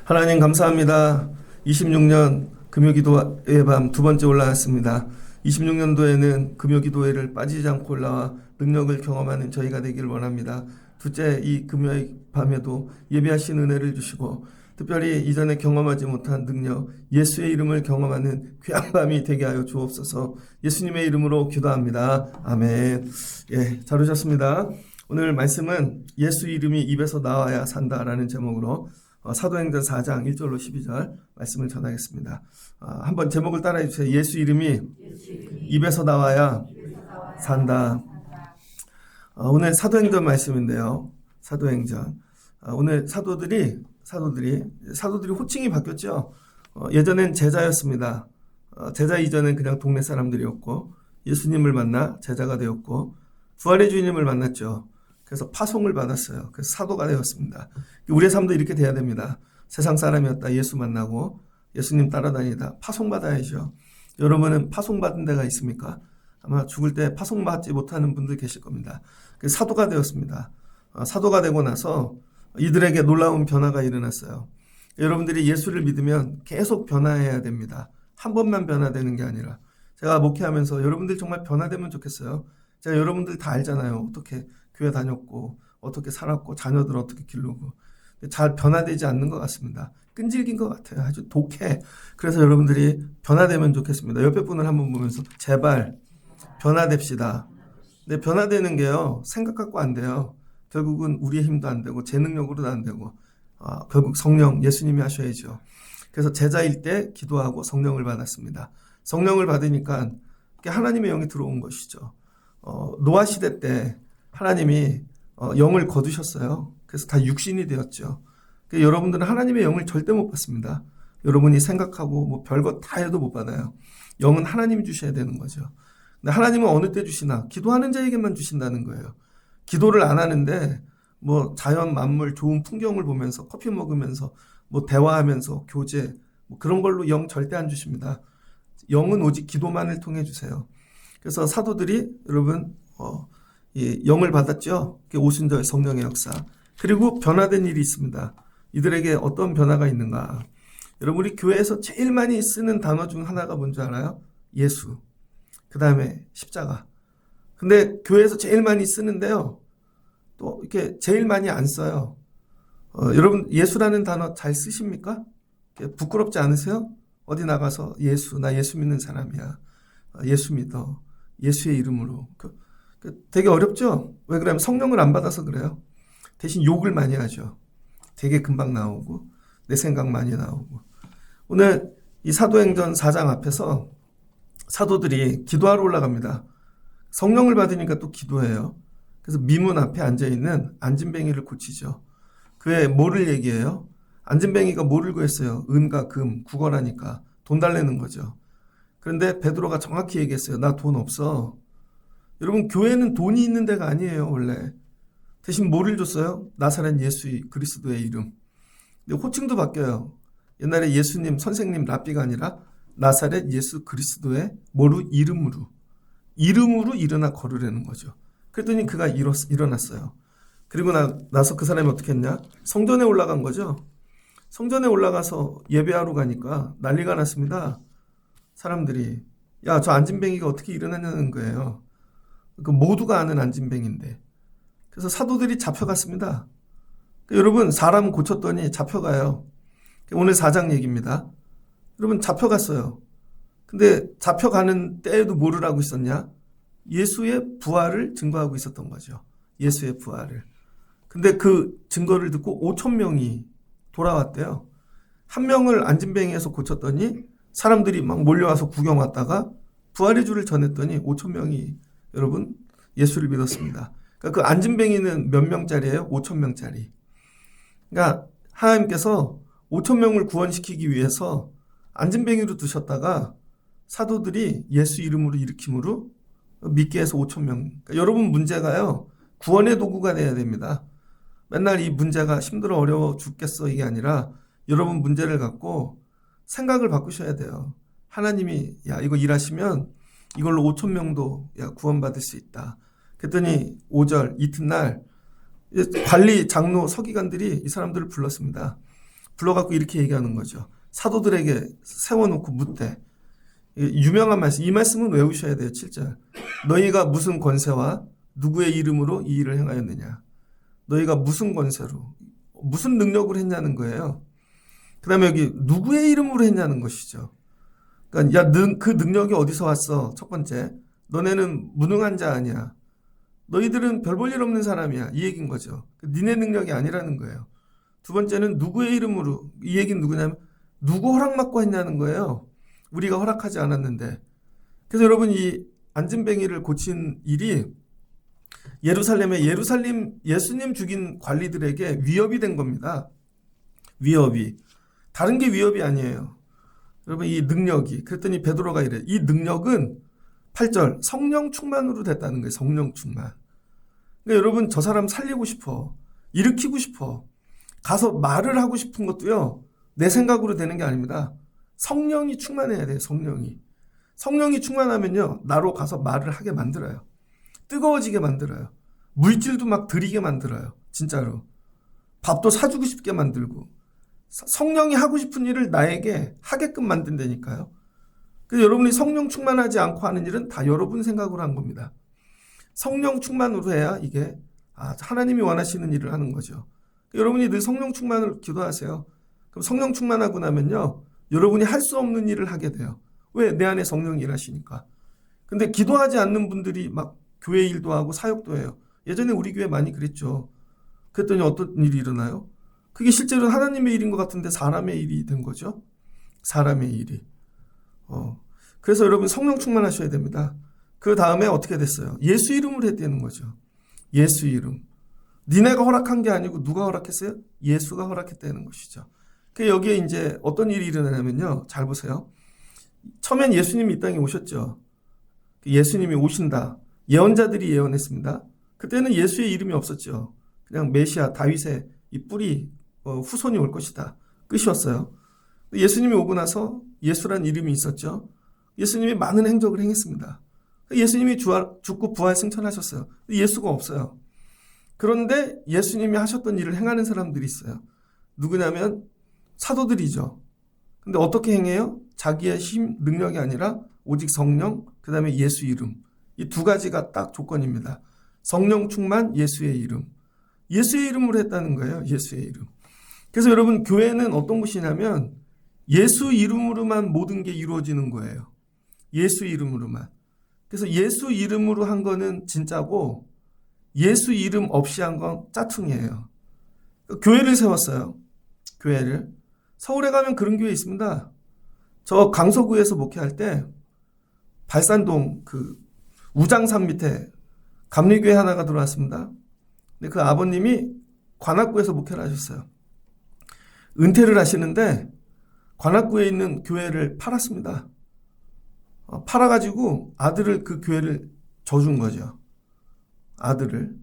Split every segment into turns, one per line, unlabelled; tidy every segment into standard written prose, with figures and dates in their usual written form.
하나님 감사합니다. 26년 금요기도의 밤 두 번째 올라왔습니다. 26년도에는 금요기도회를 빠지지 않고 올라와 능력을 경험하는 저희가 되기를 원합니다. 둘째, 이 금요일 밤에도 예배하신 은혜를 주시고 특별히 이전에 경험하지 못한 능력, 예수의 이름을 경험하는 귀한 밤이 되게 하여 주옵소서. 예수님의 이름으로 기도합니다. 아멘. 예, 잘 오셨습니다. 오늘 말씀은 예수 이름이 입에서 나와야 산다라는 제목으로 사도행전 4장 1절로 12절 말씀을 전하겠습니다. 한번 제목을 따라해 주세요. 예수 이름이 입에서 나와야 산다. 오늘 사도행전 말씀인데요. 사도행전. 오늘 사도들이 호칭이 바뀌었죠. 예전엔 제자였습니다. 제자 이전엔 그냥 동네 사람들이었고 예수님을 만나 제자가 되었고 부활의 주님을 만났죠. 그래서 파송을 받았어요. 그래서 사도가 되었습니다. 우리의 삶도 이렇게 돼야 됩니다. 세상 사람이었다 예수 만나고 예수님 따라다니다 파송받아야죠. 여러분은 파송받은 데가 있습니까? 아마 죽을 때 파송받지 못하는 분들 계실 겁니다. 그래서 사도가 되었습니다. 사도가 되고 나서 이들에게 놀라운 변화가 일어났어요. 여러분들이 예수를 믿으면 계속 변화해야 됩니다. 한 번만 변화되는 게 아니라. 제가 목회하면서 여러분들 정말 변화되면 좋겠어요. 제가 여러분들 다 알잖아요. 어떻게 교회 다녔고 어떻게 살았고 자녀들 어떻게 기르고 잘 변화되지 않는 것 같습니다. 끈질긴 것 같아요. 아주 독해. 그래서 여러분들이 변화되면 좋겠습니다. 옆에 분을 한번 보면서 제발 변화됩시다. 근데 변화되는 게요. 생각 갖고 안 돼요. 결국은 우리의 힘도 안 되고 제 능력으로도 안 되고 결국 성령 예수님이 하셔야죠. 그래서 제자일 때 기도하고 성령을 받았습니다. 성령을 받으니까 하나님의 영이 들어온 것이죠. 노아 시대 때 하나님이 영을 거두셨어요. 그래서 다 육신이 되었죠. 그러니까 여러분들은 하나님의 영을 절대 못 받습니다. 여러분이 생각하고 뭐 별거 다 해도 못 받아요. 영은 하나님이 주셔야 되는 거죠. 근데 하나님은 어느 때 주시나? 기도하는 자에게만 주신다는 거예요. 기도를 안 하는데 뭐 자연 만물 좋은 풍경을 보면서 커피 먹으면서 뭐 대화하면서 교제 뭐 그런 걸로 영 절대 안 주십니다. 영은 오직 기도만을 통해 주세요. 그래서 사도들이 여러분 영을 받았죠. 오순절 성령의 역사. 그리고 변화된 일이 있습니다. 이들에게 어떤 변화가 있는가? 여러분 우리 교회에서 제일 많이 쓰는 단어 중 하나가 뭔지 알아요? 예수. 그 다음에 십자가. 근데 교회에서 제일 많이 쓰는데요. 또 이렇게 제일 많이 안 써요. 여러분 예수라는 단어 잘 쓰십니까? 부끄럽지 않으세요? 어디 나가서 예수, 나 예수 믿는 사람이야. 예수 믿어. 예수의 이름으로. 되게 어렵죠? 왜 그러면 성령을 안 받아서 그래요. 대신 욕을 많이 하죠. 되게 금방 나오고 내 생각 많이 나오고. 오늘 이 사도행전 4장 앞에서 사도들이 기도하러 올라갑니다. 성령을 받으니까 또 기도해요. 그래서 미문 앞에 앉아있는 안진뱅이를 고치죠. 그의 뭐를 얘기해요? 안진뱅이가 뭐를 구했어요? 은과 금, 구걸하니까 돈 달라는 거죠. 그런데 베드로가 정확히 얘기했어요. 나 돈 없어. 여러분 교회는 돈이 있는 데가 아니에요. 원래. 대신 뭐를 줬어요? 나사렛 예수 그리스도의 이름. 근데 호칭도 바뀌어요. 옛날에 예수님 선생님 랍비가 아니라 나사렛 예수 그리스도의 뭐로? 이름으로 일어나 걸으라는 거죠. 그랬더니 그가 일어났어요. 그리고 나서 그 사람이 어떻게 했냐? 성전에 올라간 거죠. 성전에 올라가서 예배하러 가니까 난리가 났습니다. 사람들이 야, 저 안진뱅이가 어떻게 일어났냐는 거예요. 그 모두가 아는 안진뱅인데. 그래서 사도들이 잡혀갔습니다. 여러분 사람 고쳤더니 잡혀가요. 오늘 4장 얘기입니다. 여러분 잡혀갔어요. 근데 잡혀가는 때에도 뭐를 하고 있었냐? 예수의 부활을 증거하고 있었던 거죠. 예수의 부활을. 근데 그 증거를 듣고 5,000명이 돌아왔대요. 한 명을 안진뱅이에서 고쳤더니 사람들이 막 몰려와서 구경 왔다가 부활의 주를 전했더니 5,000명이 여러분 예수를 믿었습니다. 그러니까 그 안진뱅이는 몇 명짜리예요? 5,000명짜리. 그러니까 하나님께서 5,000명을 구원시키기 위해서 안진뱅이로 두셨다가 사도들이 예수 이름으로 일으킴으로 믿게 해서 5,000명. 그러니까 여러분 문제가요. 구원의 도구가 돼야 됩니다. 맨날 이 문제가 힘들어 어려워 죽겠어 이게 아니라 여러분 문제를 갖고 생각을 바꾸셔야 돼요. 하나님이 야 이거 일하시면 이걸로 5천 명도 구원받을 수 있다. 그랬더니 5절 이튿날 관리 장로 서기관들이 이 사람들을 불렀습니다. 불러갖고 이렇게 얘기하는 거죠. 사도들에게 세워놓고 묻되 유명한 말씀, 이 말씀은 외우셔야 돼요. 7절 너희가 무슨 권세와 누구의 이름으로 이 일을 행하였느냐. 너희가 무슨 권세로 무슨 능력으로 했냐는 거예요. 그 다음에 여기 누구의 이름으로 했냐는 것이죠. 그러니까 그 능력이 어디서 왔어? 첫 번째 너네는 무능한 자 아니야. 너희들은 별 볼 일 없는 사람이야. 이 얘기인 거죠. 니네 능력이 아니라는 거예요. 두 번째는 누구의 이름으로, 이 얘기는 누구냐면 누구 허락받고 했냐는 거예요. 우리가 허락하지 않았는데. 그래서 여러분 이 안진뱅이를 고친 일이 예루살렘에 예수님 죽인 관리들에게 위협이 된 겁니다. 위협이. 다른 게 위협이 아니에요. 여러분 이 능력이. 그랬더니 베드로가 이래. 이 능력은 8절 성령 충만으로 됐다는 거예요. 성령 충만. 그러니까 여러분 저 사람 살리고 싶어. 일으키고 싶어. 가서 말을 하고 싶은 것도요. 내 생각으로 되는 게 아닙니다. 성령이 충만해야 돼요. 성령이. 성령이 충만하면요. 나로 가서 말을 하게 만들어요. 뜨거워지게 만들어요. 물질도 막 드리게 만들어요. 진짜로. 밥도 사주고 싶게 만들고. 성령이 하고 싶은 일을 나에게 하게끔 만든다니까요. 그래서 여러분이 성령 충만하지 않고 하는 일은 다 여러분 생각으로 한 겁니다. 성령 충만으로 해야 이게 하나님이 원하시는 일을 하는 거죠. 여러분이 늘 성령 충만을 기도하세요. 그럼 성령 충만하고 나면요. 여러분이 할 수 없는 일을 하게 돼요. 왜? 내 안에 성령이 일하시니까. 근데 기도하지 않는 분들이 막 교회 일도 하고 사역도 해요. 예전에 우리 교회 많이 그랬죠. 그랬더니 어떤 일이 일어나요? 그게 실제로 하나님의 일인 것 같은데 사람의 일이 된 거죠. 사람의 일이. 그래서 여러분 성령 충만하셔야 됩니다. 그 다음에 어떻게 됐어요? 예수 이름으로 했다는 거죠. 예수 이름. 니네가 허락한 게 아니고 누가 허락했어요? 예수가 허락했다는 것이죠. 여기에 이제 어떤 일이 일어나냐면요. 잘 보세요. 처음엔 예수님이 이 땅에 오셨죠. 예수님이 오신다. 예언자들이 예언했습니다. 그때는 예수의 이름이 없었죠. 그냥 메시아 다윗의 이 뿌리 후손이 올 것이다. 끝이었어요. 예수님이 오고 나서 예수란 이름이 있었죠. 예수님이 많은 행적을 행했습니다. 예수님이 죽고 부활 승천하셨어요. 예수가 없어요. 그런데 예수님이 하셨던 일을 행하는 사람들이 있어요. 누구냐면 사도들이죠. 근데 어떻게 행해요? 자기의 힘, 능력이 아니라 오직 성령, 그 다음에 예수 이름. 이 두 가지가 딱 조건입니다. 성령 충만, 예수의 이름. 예수의 이름으로 했다는 거예요. 예수의 이름. 그래서 여러분 교회는 어떤 곳이냐면 예수 이름으로만 모든 게 이루어지는 거예요. 예수 이름으로만. 그래서 예수 이름으로 한 거는 진짜고 예수 이름 없이 한 건 짜퉁이에요. 교회를 세웠어요. 교회를. 서울에 가면 그런 교회 있습니다. 저 강서구에서 목회할 때 발산동 그 우장산 밑에 감리교회 하나가 들어왔습니다. 근데 그 아버님이 관악구에서 목회를 하셨어요. 은퇴를 하시는데 관악구에 있는 교회를 팔았습니다. 팔아가지고 아들을 그 교회를 져준 거죠. 아들을.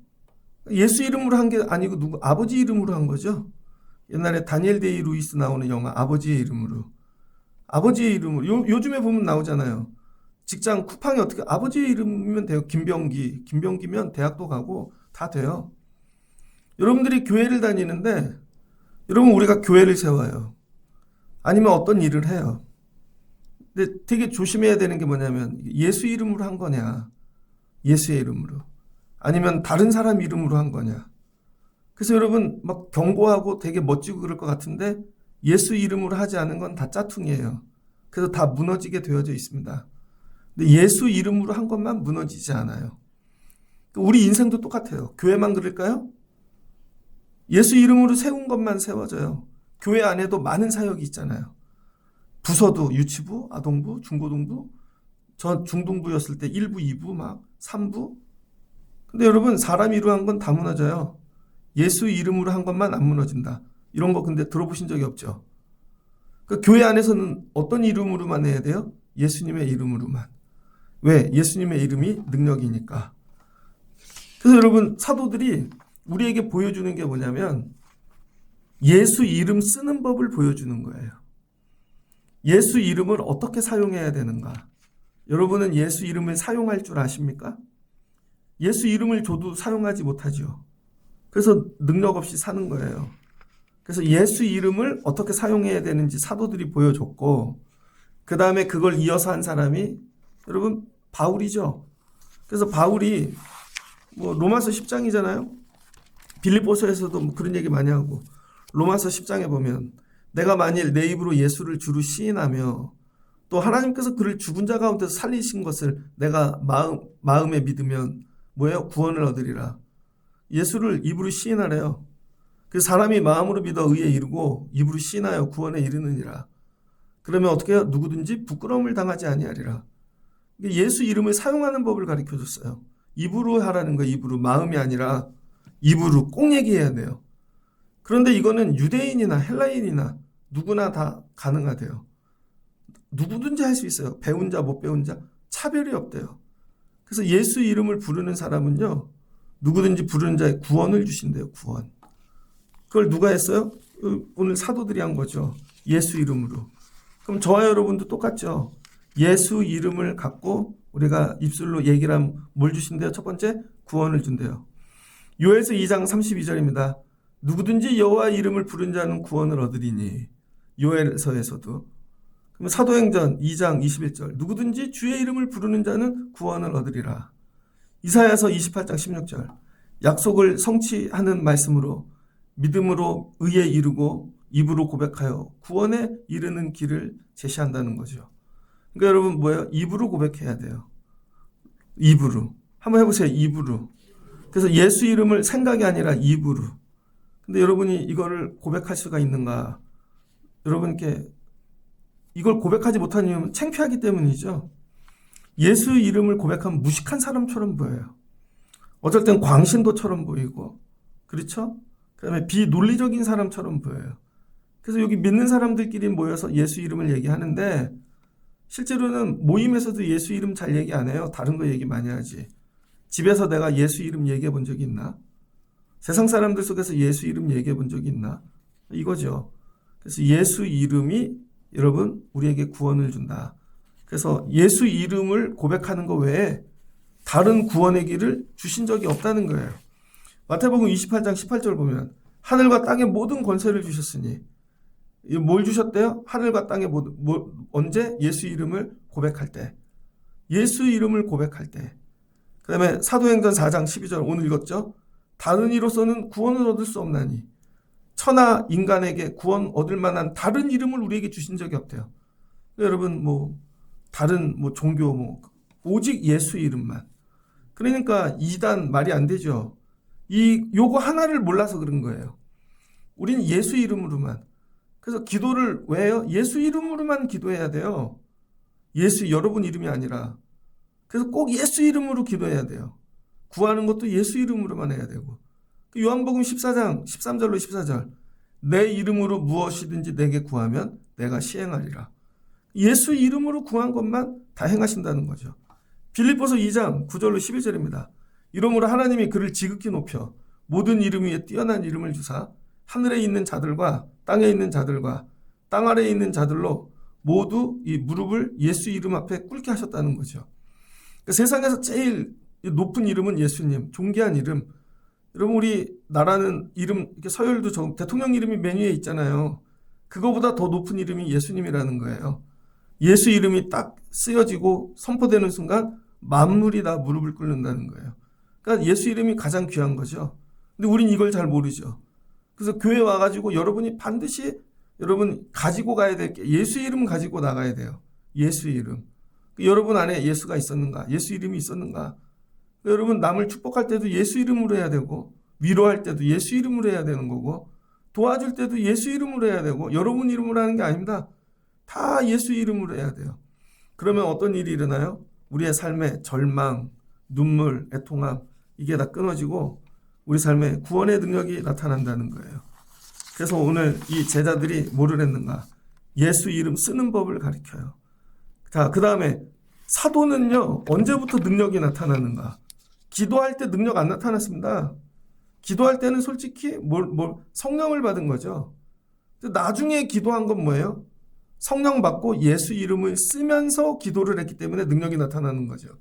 예수 이름으로 한 게 아니고 누구 아버지 이름으로 한 거죠. 옛날에 다니엘 데이 루이스 나오는 영화 아버지의 이름으로. 아버지의 이름으로. 요즘에 보면 나오잖아요. 직장 쿠팡이 어떻게 아버지의 이름이면 돼요. 김병기면 대학도 가고 다 돼요. 여러분들이 교회를 다니는데 여러분 우리가 교회를 세워요. 아니면 어떤 일을 해요. 근데 되게 조심해야 되는 게 뭐냐면 예수 이름으로 한 거냐. 예수의 이름으로. 아니면 다른 사람 이름으로 한 거냐. 그래서 여러분 막 경고하고 되게 멋지고 그럴 것 같은데 예수 이름으로 하지 않은 건 다 짜퉁이에요. 그래서 다 무너지게 되어져 있습니다. 근데 예수 이름으로 한 것만 무너지지 않아요. 우리 인생도 똑같아요. 교회만 그럴까요? 예수 이름으로 세운 것만 세워져요. 교회 안에도 많은 사역이 있잖아요. 부서도 유치부, 아동부, 중고등부. 저 중등부였을 때 1부, 2부, 막 3부. 근데 여러분 사람 이름으로 한 건 다 무너져요. 예수 이름으로 한 것만 안 무너진다. 이런 거 근데 들어보신 적이 없죠. 그 교회 안에서는 어떤 이름으로만 해야 돼요? 예수님의 이름으로만. 왜? 예수님의 이름이 능력이니까. 그래서 여러분 사도들이 우리에게 보여주는 게 뭐냐면 예수 이름 쓰는 법을 보여주는 거예요. 예수 이름을 어떻게 사용해야 되는가? 여러분은 예수 이름을 사용할 줄 아십니까? 예수 이름을 줘도 사용하지 못하죠. 그래서 능력 없이 사는 거예요. 그래서 예수 이름을 어떻게 사용해야 되는지 사도들이 보여줬고, 그 다음에 그걸 이어서 한 사람이 여러분 바울이죠. 그래서 바울이 로마서 10장이잖아요. 빌립보서에서도 그런 얘기 많이 하고, 로마서 10장에 보면 내가 만일 내 입으로 예수를 주로 시인하며 또 하나님께서 그를 죽은 자 가운데서 살리신 것을 내가 마음에 믿으면 뭐예요? 구원을 얻으리라. 예수를 입으로 시인하래요. 그 사람이 마음으로 믿어 의에 이르고 입으로 시인하여 구원에 이르느니라. 그러면 어떻게 해요? 누구든지 부끄러움을 당하지 아니하리라. 예수 이름을 사용하는 법을 가르쳐줬어요. 입으로 하라는 거예요. 입으로. 마음이 아니라 입으로 꼭 얘기해야 돼요. 그런데 이거는 유대인이나 헬라인이나 누구나 다 가능하대요. 누구든지 할 수 있어요. 배운 자, 못 배운 자 차별이 없대요. 그래서 예수 이름을 부르는 사람은요, 누구든지 부르는 자에 구원을 주신대요. 구원. 그걸 누가 했어요? 오늘 사도들이 한 거죠. 예수 이름으로. 그럼 저와 여러분도 똑같죠. 예수 이름을 갖고 우리가 입술로 얘기를 하면 뭘 주신대요? 첫 번째, 구원을 준대요. 요엘서 2장 32절입니다. 누구든지 여호와 이름을 부른 자는 구원을 얻으리니. 요엘서에서도. 그럼 사도행전 2장 21절. 누구든지 주의 이름을 부르는 자는 구원을 얻으리라. 이사야서 28장 16절. 약속을 성취하는 말씀으로 믿음으로 의에 이르고 입으로 고백하여 구원에 이르는 길을 제시한다는 거죠. 그러니까 여러분 뭐예요? 입으로 고백해야 돼요. 입으로. 한번 해보세요. 입으로. 그래서 예수 이름을 생각이 아니라 입으로. 근데 여러분이 이거를 고백할 수가 있는가? 여러분께 이걸 고백하지 못한 이유는 창피하기 때문이죠. 예수 이름을 고백하면 무식한 사람처럼 보여요. 어쩔 땐 광신도처럼 보이고, 그렇죠? 그 다음에 비논리적인 사람처럼 보여요. 그래서 여기 믿는 사람들끼리 모여서 예수 이름을 얘기하는데, 실제로는 모임에서도 예수 이름 잘 얘기 안 해요. 다른 거 얘기 많이 하지. 집에서 내가 예수 이름 얘기해 본 적이 있나? 세상 사람들 속에서 예수 이름 얘기해 본 적이 있나? 이거죠. 그래서 예수 이름이 여러분 우리에게 구원을 준다. 그래서 예수 이름을 고백하는 것 외에 다른 구원의 길을 주신 적이 없다는 거예요. 마태복음 28장 18절 보면 하늘과 땅의 모든 권세를 주셨으니, 뭘 주셨대요? 하늘과 땅의 모든, 언제? 예수 이름을 고백할 때. 예수 이름을 고백할 때. 그 다음에 사도행전 4장 12절 오늘 읽었죠? 다른 이로서는 구원을 얻을 수 없나니 천하 인간에게 구원 얻을 만한 다른 이름을 우리에게 주신 적이 없대요. 여러분 다른 종교 오직 예수 이름만. 그러니까 이단 말이 안 되죠. 요거 하나를 몰라서 그런 거예요. 우리는 예수 이름으로만. 그래서 기도를 왜 해요? 예수 이름으로만 기도해야 돼요. 여러분 이름이 아니라. 그래서 꼭 예수 이름으로 기도해야 돼요. 구하는 것도 예수 이름으로만 해야 되고. 요한복음 14장 13절로 14절. 내 이름으로 무엇이든지 내게 구하면 내가 시행하리라. 예수 이름으로 구한 것만 다 행하신다는 거죠. 빌립보서 2장 9절로 11절입니다. 이러므로 하나님이 그를 지극히 높여 모든 이름 위에 뛰어난 이름을 주사 하늘에 있는 자들과 땅에 있는 자들과 땅 아래에 있는 자들로 모두 이 무릎을 예수 이름 앞에 꿇게 하셨다는 거죠. 그러니까 세상에서 제일 높은 이름은 예수님, 존귀한 이름. 여러분 우리 나라는 이름, 이렇게 서열도 대통령 이름이 맨 위에 있잖아요. 그거보다 더 높은 이름이 예수님이라는 거예요. 예수 이름이 딱 쓰여지고 선포되는 순간 만물이 다 무릎을 꿇는다는 거예요. 그러니까 예수 이름이 가장 귀한 거죠. 근데 우린 이걸 잘 모르죠. 그래서 교회 와가지고 여러분이 반드시 여러분 가지고 가야 될 게 예수 이름 가지고 나가야 돼요. 예수 이름. 여러분 안에 예수가 있었는가? 예수 이름이 있었는가? 여러분 남을 축복할 때도 예수 이름으로 해야 되고, 위로할 때도 예수 이름으로 해야 되는 거고, 도와줄 때도 예수 이름으로 해야 되고, 여러분 이름으로 하는 게 아닙니다. 다 예수 이름으로 해야 돼요. 그러면 어떤 일이 일어나요? 우리의 삶에 절망, 눈물, 애통함 이게 다 끊어지고 우리 삶에 구원의 능력이 나타난다는 거예요. 그래서 오늘 이 제자들이 뭐를 했는가? 예수 이름 쓰는 법을 가르쳐요. 자, 그 다음에 사도는요, 언제부터 능력이 나타나는가? 기도할 때 능력 안 나타났습니다. 기도할 때는 솔직히 성령을 받은 거죠. 나중에 기도한 건 뭐예요? 성령 받고 예수 이름을 쓰면서 기도를 했기 때문에 능력이 나타나는 거죠.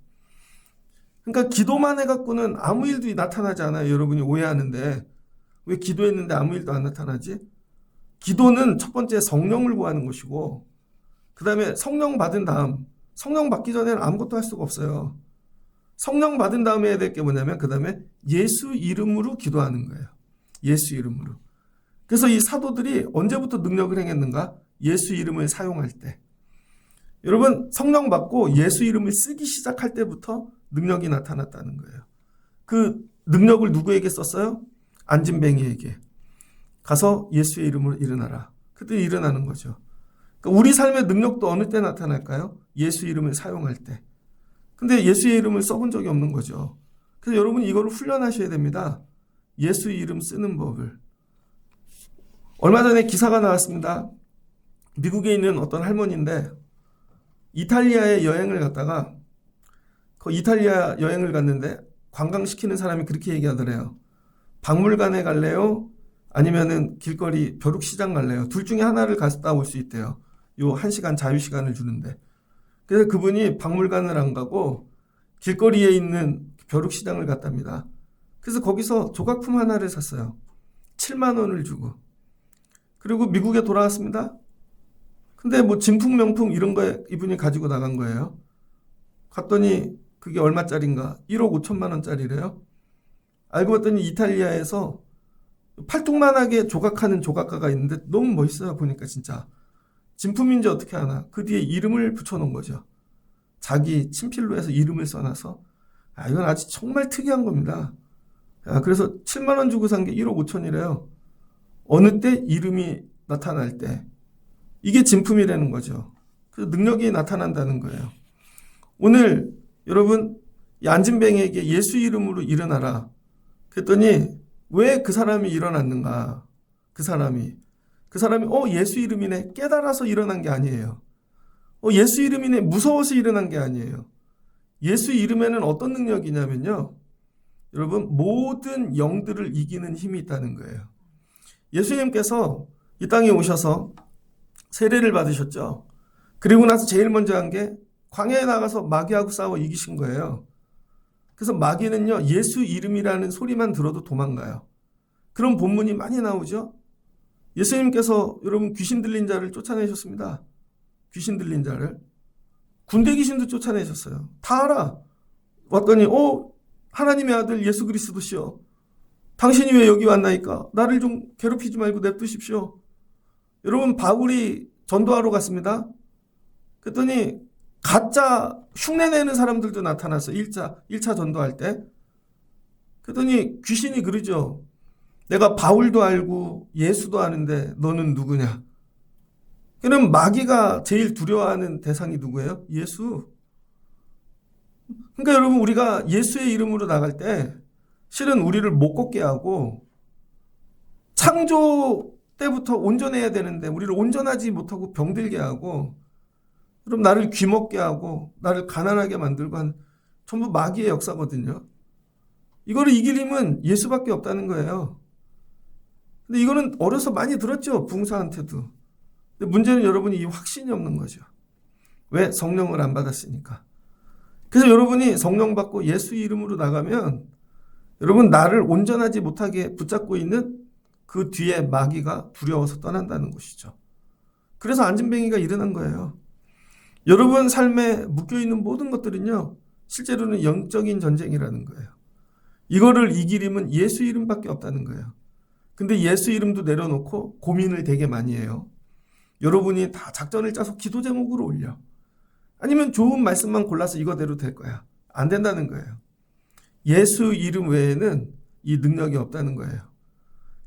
그러니까 기도만 해갖고는 아무 일도 나타나지 않아요. 여러분이 오해하는데 왜 기도했는데 아무 일도 안 나타나지? 기도는 첫 번째 성령을 구하는 것이고 그 다음에 성령 받은 다음, 성령 받기 전에는 아무것도 할 수가 없어요. 성령 받은 다음에 해야 될 게 뭐냐면 그 다음에 예수 이름으로 기도하는 거예요. 예수 이름으로. 그래서 이 사도들이 언제부터 능력을 행했는가? 예수 이름을 사용할 때. 여러분 성령 받고 예수 이름을 쓰기 시작할 때부터 능력이 나타났다는 거예요. 그 능력을 누구에게 썼어요? 안진뱅이에게. 가서 예수의 이름으로 일어나라. 그때 일어나는 거죠. 그러니까 우리 삶의 능력도 어느 때 나타날까요? 예수 이름을 사용할 때. 근데 예수의 이름을 써본 적이 없는 거죠. 그래서 여러분 이거를 훈련하셔야 됩니다. 예수 이름 쓰는 법을. 얼마 전에 기사가 나왔습니다. 미국에 있는 어떤 할머니인데 이탈리아에 여행을 갔다가 그 이탈리아 여행을 갔는데 관광시키는 사람이 그렇게 얘기하더래요. 박물관에 갈래요? 아니면은 길거리 벼룩시장 갈래요? 둘 중에 하나를 갔다 올 수 있대요. 요 1시간 자유시간을 주는데. 그래서 그분이 박물관을 안 가고 길거리에 있는 벼룩시장을 갔답니다. 그래서 거기서 조각품 하나를 샀어요. 7만 원을 주고. 그리고 미국에 돌아왔습니다. 근데 뭐 진품 명품 이런 거 이분이 가지고 나간 거예요. 갔더니 그게 얼마짜린가? 1억 5천만 원짜리래요. 알고 봤더니 이탈리아에서 팔뚝만하게 조각하는 조각가가 있는데 너무 멋있어요. 보니까 진짜. 진품인지 어떻게 아나? 그 뒤에 이름을 붙여놓은 거죠. 자기 친필로 해서 이름을 써놔서. 이건 아주 정말 특이한 겁니다. 그래서 7만 원 주고 산 게 1억 5천이래요. 어느 때 이름이 나타날 때. 이게 진품이라는 거죠. 그래서 능력이 나타난다는 거예요. 오늘 여러분 이 안진뱅이에게 예수 이름으로 일어나라. 그랬더니 왜 그 사람이 일어났는가? 그 사람이 예수 이름이네 깨달아서 일어난 게 아니에요. 예수 이름이네 무서워서 일어난 게 아니에요. 예수 이름에는 어떤 능력이냐면요. 여러분 모든 영들을 이기는 힘이 있다는 거예요. 예수님께서 이 땅에 오셔서 세례를 받으셨죠. 그리고 나서 제일 먼저 한 게 광야에 나가서 마귀하고 싸워 이기신 거예요. 그래서 마귀는요 예수 이름이라는 소리만 들어도 도망가요. 그런 본문이 많이 나오죠. 예수님께서 여러분 귀신 들린 자를 쫓아내셨습니다. 귀신 들린 자를. 군대 귀신도 쫓아내셨어요. 다 알아. 왔더니 하나님의 아들 예수 그리스도시여. 당신이 왜 여기 왔나이까? 나를 좀 괴롭히지 말고 냅두십시오. 여러분 바울이 전도하러 갔습니다. 그랬더니 가짜 흉내내는 사람들도 나타났어요. 1차 전도할 때. 그랬더니 귀신이 그러죠. 내가 바울도 알고 예수도 아는데 너는 누구냐? 그럼 마귀가 제일 두려워하는 대상이 누구예요? 예수. 그러니까 여러분 우리가 예수의 이름으로 나갈 때 실은 우리를 못 걷게 하고 창조 때부터 온전해야 되는데 우리를 온전하지 못하고 병들게 하고 그럼 나를 귀먹게 하고 나를 가난하게 만들고 한 전부 마귀의 역사거든요. 이거를 이길 힘은 예수밖에 없다는 거예요. 근데 이거는 어려서 많이 들었죠. 부흥사한테도. 근데 문제는 여러분이 이 확신이 없는 거죠. 왜? 성령을 안 받았으니까. 그래서 여러분이 성령 받고 예수 이름으로 나가면 여러분 나를 온전하지 못하게 붙잡고 있는 그 뒤에 마귀가 두려워서 떠난다는 것이죠. 그래서 안진뱅이가 일어난 거예요. 여러분 삶에 묶여있는 모든 것들은요. 실제로는 영적인 전쟁이라는 거예요. 이거를 이길 힘은 예수 이름밖에 없다는 거예요. 근데 예수 이름도 내려놓고 고민을 되게 많이 해요. 여러분이 다 작전을 짜서 기도 제목으로 올려. 아니면 좋은 말씀만 골라서 이거대로 될 거야. 안 된다는 거예요. 예수 이름 외에는 이 능력이 없다는 거예요.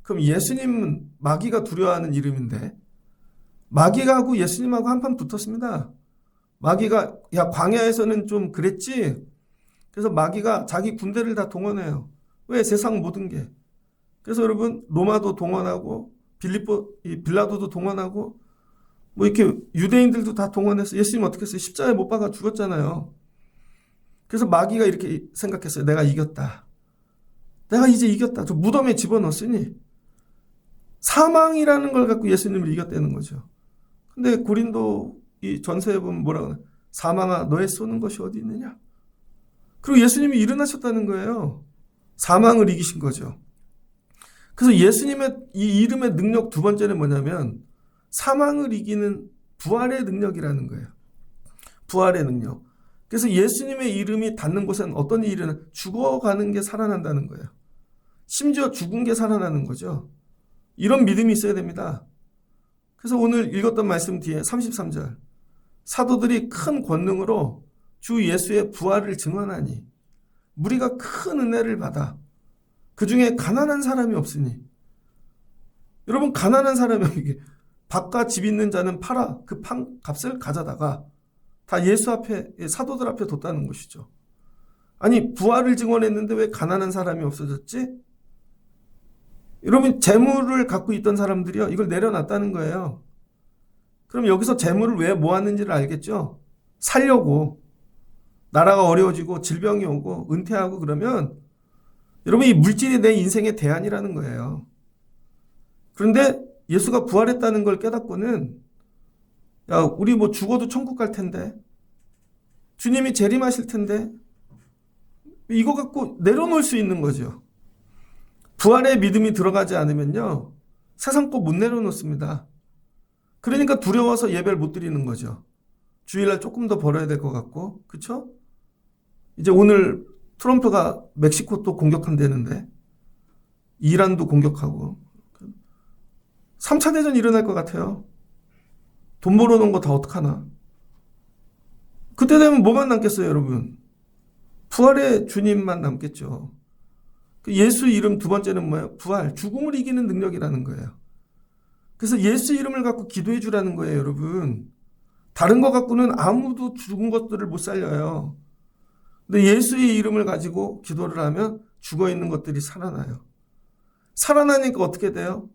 그럼 예수님은 마귀가 두려워하는 이름인데 마귀하고 예수님하고 한판 붙었습니다. 마귀가 광야에서는 좀 그랬지. 그래서 마귀가 자기 군대를 다 동원해요. 왜? 세상 모든 게. 그래서 여러분 로마도 동원하고 빌라도도 동원하고 뭐 이렇게 유대인들도 다 동원해서 예수님 어떻게 했어요? 십자가에 못 박아 죽었잖아요. 그래서 마귀가 이렇게 생각했어요. 내가 이겼다. 내가 이제 이겼다. 저 무덤에 집어넣었으니 사망이라는 걸 갖고 예수님을 이겼다는 거죠. 근데 고린도 이 전서에 보면 뭐라 그러나? 사망아 너의 쏘는 것이 어디 있느냐? 그리고 예수님이 일어나셨다는 거예요. 사망을 이기신 거죠. 그래서 예수님의 이 이름의 능력 두 번째는 뭐냐면 사망을 이기는 부활의 능력이라는 거예요. 부활의 능력. 그래서 예수님의 이름이 닿는 곳엔 어떤 일이 일어나? 죽어가는 게 살아난다는 거예요. 심지어 죽은 게 살아나는 거죠. 이런 믿음이 있어야 됩니다. 그래서 오늘 읽었던 말씀 뒤에 33절. 사도들이 큰 권능으로 주 예수의 부활을 증언하니 무리가 큰 은혜를 받아 그 중에 가난한 사람이 없으니. 여러분, 가난한 사람이 이게 밭과 집 있는 자는 팔아 그 값을 가져다가 다 예수 앞에, 사도들 앞에 뒀다는 것이죠. 아니, 부활을 증언했는데 왜 가난한 사람이 없어졌지? 여러분, 재물을 갖고 있던 사람들이요, 이걸 내려놨다는 거예요. 그럼 여기서 재물을 왜 모았는지를 알겠죠? 살려고. 나라가 어려워지고 질병이 오고 은퇴하고 그러면 여러분, 이 물질이 내 인생의 대안이라는 거예요. 그런데 예수가 부활했다는 걸 깨닫고는 야, 우리 뭐 죽어도 천국 갈 텐데 주님이 재림하실 텐데 이거 갖고 내려놓을 수 있는 거죠. 부활의 믿음이 들어가지 않으면요, 세상 거 못 내려놓습니다. 그러니까 두려워서 예배를 못 드리는 거죠. 주일날 조금 더 벌어야 될 것 같고, 그렇죠? 이제 오늘 트럼프가 멕시코 또 공격한다는데 이란도 공격하고 3차 대전 일어날 것 같아요. 돈 벌어놓은 거 다 어떡하나. 그때 되면 뭐만 남겠어요, 여러분? 부활의 주님만 남겠죠. 예수 이름 두 번째는 뭐예요? 부활, 죽음을 이기는 능력이라는 거예요. 그래서 예수 이름을 갖고 기도해 주라는 거예요, 여러분. 다른 거 갖고는 아무도 죽은 것들을 못 살려요. 근데 예수의 이름을 가지고 기도를 하면 죽어있는 것들이 살아나요. 살아나니까 어떻게 돼요?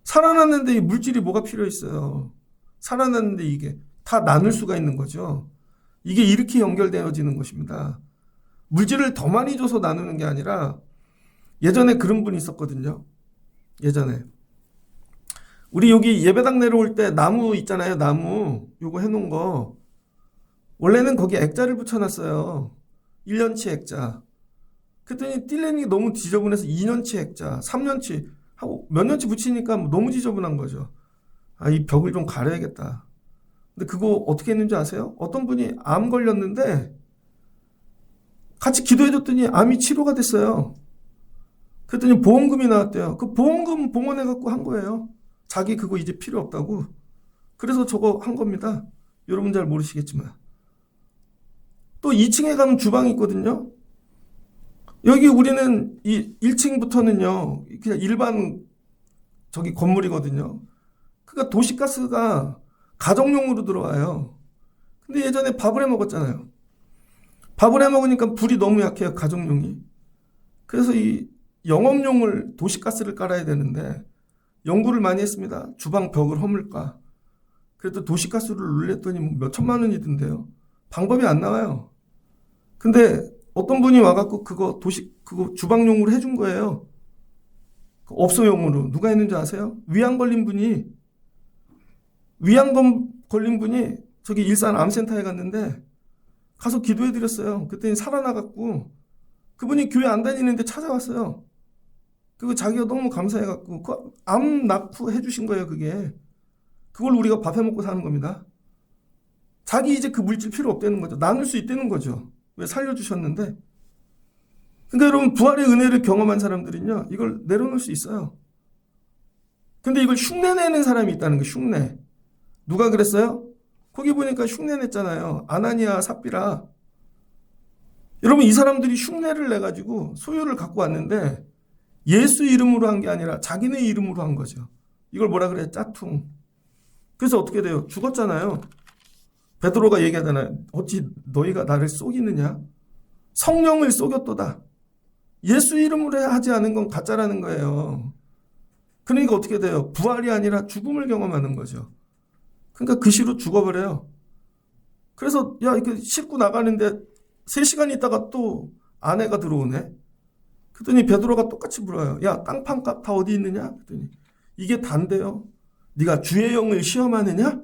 살아났는데 이 물질이 뭐가 필요 있어요? 살아났는데 이게 다 나눌 수가 있는 거죠. 이게 이렇게 연결되어지는 것입니다. 물질을 더 많이 줘서 나누는 게 아니라 예전에 그런 분이 있었거든요. 예전에. 우리 여기 예배당 내려올 때 나무 있잖아요. 나무. 요거 해놓은 거. 원래는 거기에 액자를 붙여놨어요. 1년치 액자. 그랬더니 뛸래니 너무 지저분해서 2년치 액자, 3년치 하고 몇 년치 붙이니까 너무 지저분한 거죠. 아, 이 벽을 좀 가려야겠다. 근데 그거 어떻게 했는지 아세요? 어떤 분이 암 걸렸는데 같이 기도해줬더니 암이 치료가 됐어요. 그랬더니 보험금이 나왔대요. 그 보험금 봉헌해갖고 한 거예요. 자기 그거 이제 필요 없다고. 그래서 저거 한 겁니다. 여러분 잘 모르시겠지만. 또 2층에 가면 주방이 있거든요. 여기 우리는 이 1층부터는요, 그냥 일반 저기 건물이거든요. 그러니까 도시가스가 가정용으로 들어와요. 근데 예전에 밥을 해 먹었잖아요. 밥을 해 먹으니까 불이 너무 약해요, 가정용이. 그래서 이 영업용을 도시가스를 깔아야 되는데 연구를 많이 했습니다. 주방 벽을 허물까. 그래도 도시가스를 눌렸더니 몇 천만 원이 든대요. 방법이 안 나와요. 근데 어떤 분이 와갖고 그거 주방용으로 해준 거예요. 업소용으로. 누가 했는지 아세요? 위암 걸린 분이 저기 일산 암센터에 갔는데 가서 기도해드렸어요. 그랬더니 살아나갖고 그분이 교회 안 다니는데 찾아왔어요. 그리고 자기가 너무 감사해갖고 그 암 납부 해주신 거예요. 그걸 우리가 밥해 먹고 사는 겁니다. 자기 이제 그 물질 필요 없다는 거죠. 나눌 수 있다는 거죠. 왜 살려주셨는데. 그러니까 여러분, 부활의 은혜를 경험한 사람들은요, 이걸 내려놓을 수 있어요. 근데 이걸 흉내내는 사람이 있다는 거예요. 흉내. 누가 그랬어요? 거기 보니까 흉내냈잖아요. 아나니아, 삽비라. 여러분, 이 사람들이 흉내를 내가지고 소유를 갖고 왔는데 예수 이름으로 한 게 아니라 자기네 이름으로 한 거죠. 이걸 뭐라 그래요? 짝퉁. 그래서 어떻게 돼요? 죽었잖아요. 베드로가 얘기하잖아요. 어찌 너희가 나를 속이느냐? 성령을 속였도다. 예수 이름으로 하지 않은 건 가짜라는 거예요. 그러니까 어떻게 돼요? 부활이 아니라 죽음을 경험하는 거죠. 그러니까 그 시로 죽어버려요. 그래서 야, 이거 씻고 나가는데 3시간 있다가 또 아내가 들어오네. 그랬더니 베드로가 똑같이 물어요. 야, 땅판 값 다 어디 있느냐? 그랬더니 이게 단데요. 네가 주의 영을 시험하느냐?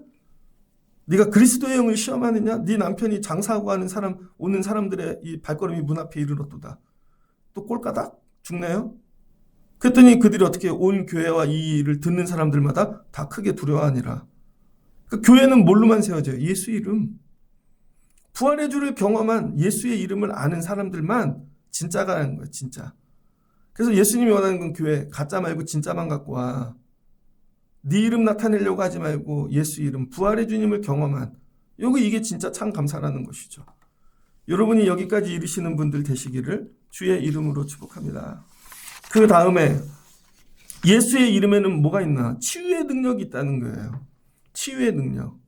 네가 그리스도의 영을 시험하느냐? 네 남편이 장사하고 하는 사람 오는 사람들의 이 발걸음이 문 앞에 이르렀도다. 또 꼴까닥 죽네요. 그랬더니 그들이 어떻게 온 교회와 이 일을 듣는 사람들마다 다 크게 두려워하니라. 그러니까 교회는 뭘로만 세워져요? 예수 이름. 부활의 주를 경험한 예수의 이름을 아는 사람들만 진짜가 하는 거예요. 진짜. 그래서 예수님이 원하는 건 교회 가짜 말고 진짜만 갖고 와. 네 이름 나타내려고 하지 말고 예수 이름, 부활의 주님을 경험한 이게 진짜 참 감사라는 것이죠. 여러분이 여기까지 이르시는 분들 되시기를 주의 이름으로 축복합니다. 그 다음에 예수의 이름에는 뭐가 있나? 치유의 능력이 있다는 거예요. 치유의 능력.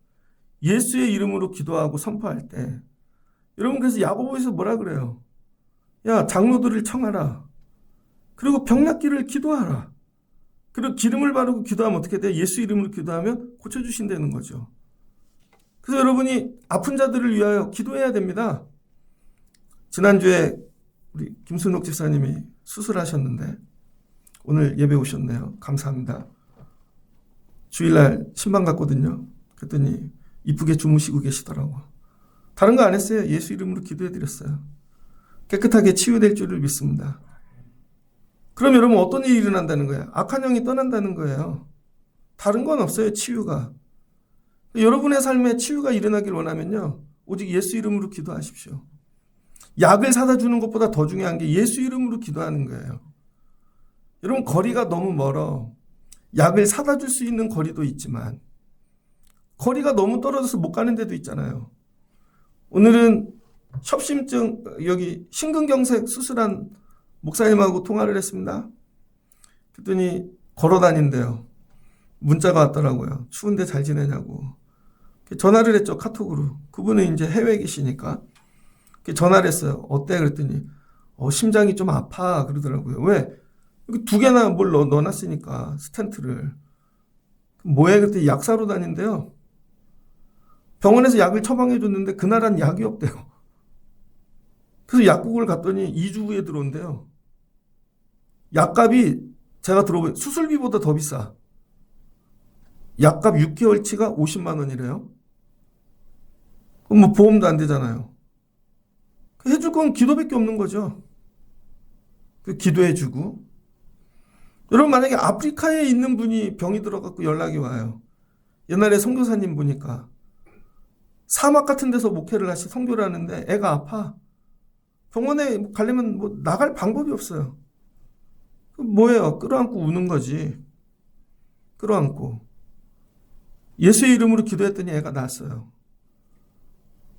예수의 이름으로 기도하고 선포할 때 여러분 그래서 야고보에서 뭐라 그래요? 야 장로들을 청하라. 그리고 병낫기를 기도하라. 그리고 기름을 바르고 기도하면 어떻게 돼? 예수 이름으로 기도하면 고쳐주신다는 거죠. 그래서 여러분이 아픈 자들을 위하여 기도해야 됩니다. 지난주에 우리 김순옥 집사님이 수술하셨는데 오늘 예배 오셨네요. 감사합니다. 주일날 신방 갔거든요. 그랬더니 이쁘게 주무시고 계시더라고. 다른 거 안 했어요. 예수 이름으로 기도해드렸어요. 깨끗하게 치유될 줄을 믿습니다. 그럼 여러분 어떤 일이 일어난다는 거예요? 악한 영이 떠난다는 거예요. 다른 건 없어요. 치유가. 여러분의 삶에 치유가 일어나길 원하면요. 오직 예수 이름으로 기도하십시오. 약을 사다 주는 것보다 더 중요한 게 예수 이름으로 기도하는 거예요. 여러분 거리가 너무 멀어. 약을 사다 줄 수 있는 거리도 있지만 거리가 너무 떨어져서 못 가는 데도 있잖아요. 오늘은 협심증 여기 심근경색 수술한 목사님하고 통화를 했습니다. 그랬더니 걸어 다닌대요. 문자가 왔더라고요. 추운데 잘 지내냐고. 전화를 했죠. 카톡으로. 그분은 이제 해외에 계시니까. 전화를 했어요. 어때? 그랬더니 심장이 좀 아파 그러더라고요. 왜? 여기 2개나 뭘 넣어놨으니까 스텐트를. 뭐해? 그랬더니 약 사러 다닌대요. 병원에서 약을 처방해 줬는데 그날은 약이 없대요. 그래서 약국을 갔더니 2주 후에 들어온대요. 약값이 제가 들어보니 수술비보다 더 비싸. 약값 6개월치가 50만 원이래요. 그럼 뭐 보험도 안 되잖아요. 해줄 건 기도밖에 없는 거죠. 기도해주고. 여러분 만약에 아프리카에 있는 분이 병이 들어갖고 연락이 와요. 옛날에 선교사님 보니까 사막 같은 데서 목회를 하시 선교를 하는데 애가 아파. 병원에 가려면 뭐 나갈 방법이 없어요. 뭐예요? 끌어안고 우는 거지. 끌어안고. 예수의 이름으로 기도했더니 애가 났어요.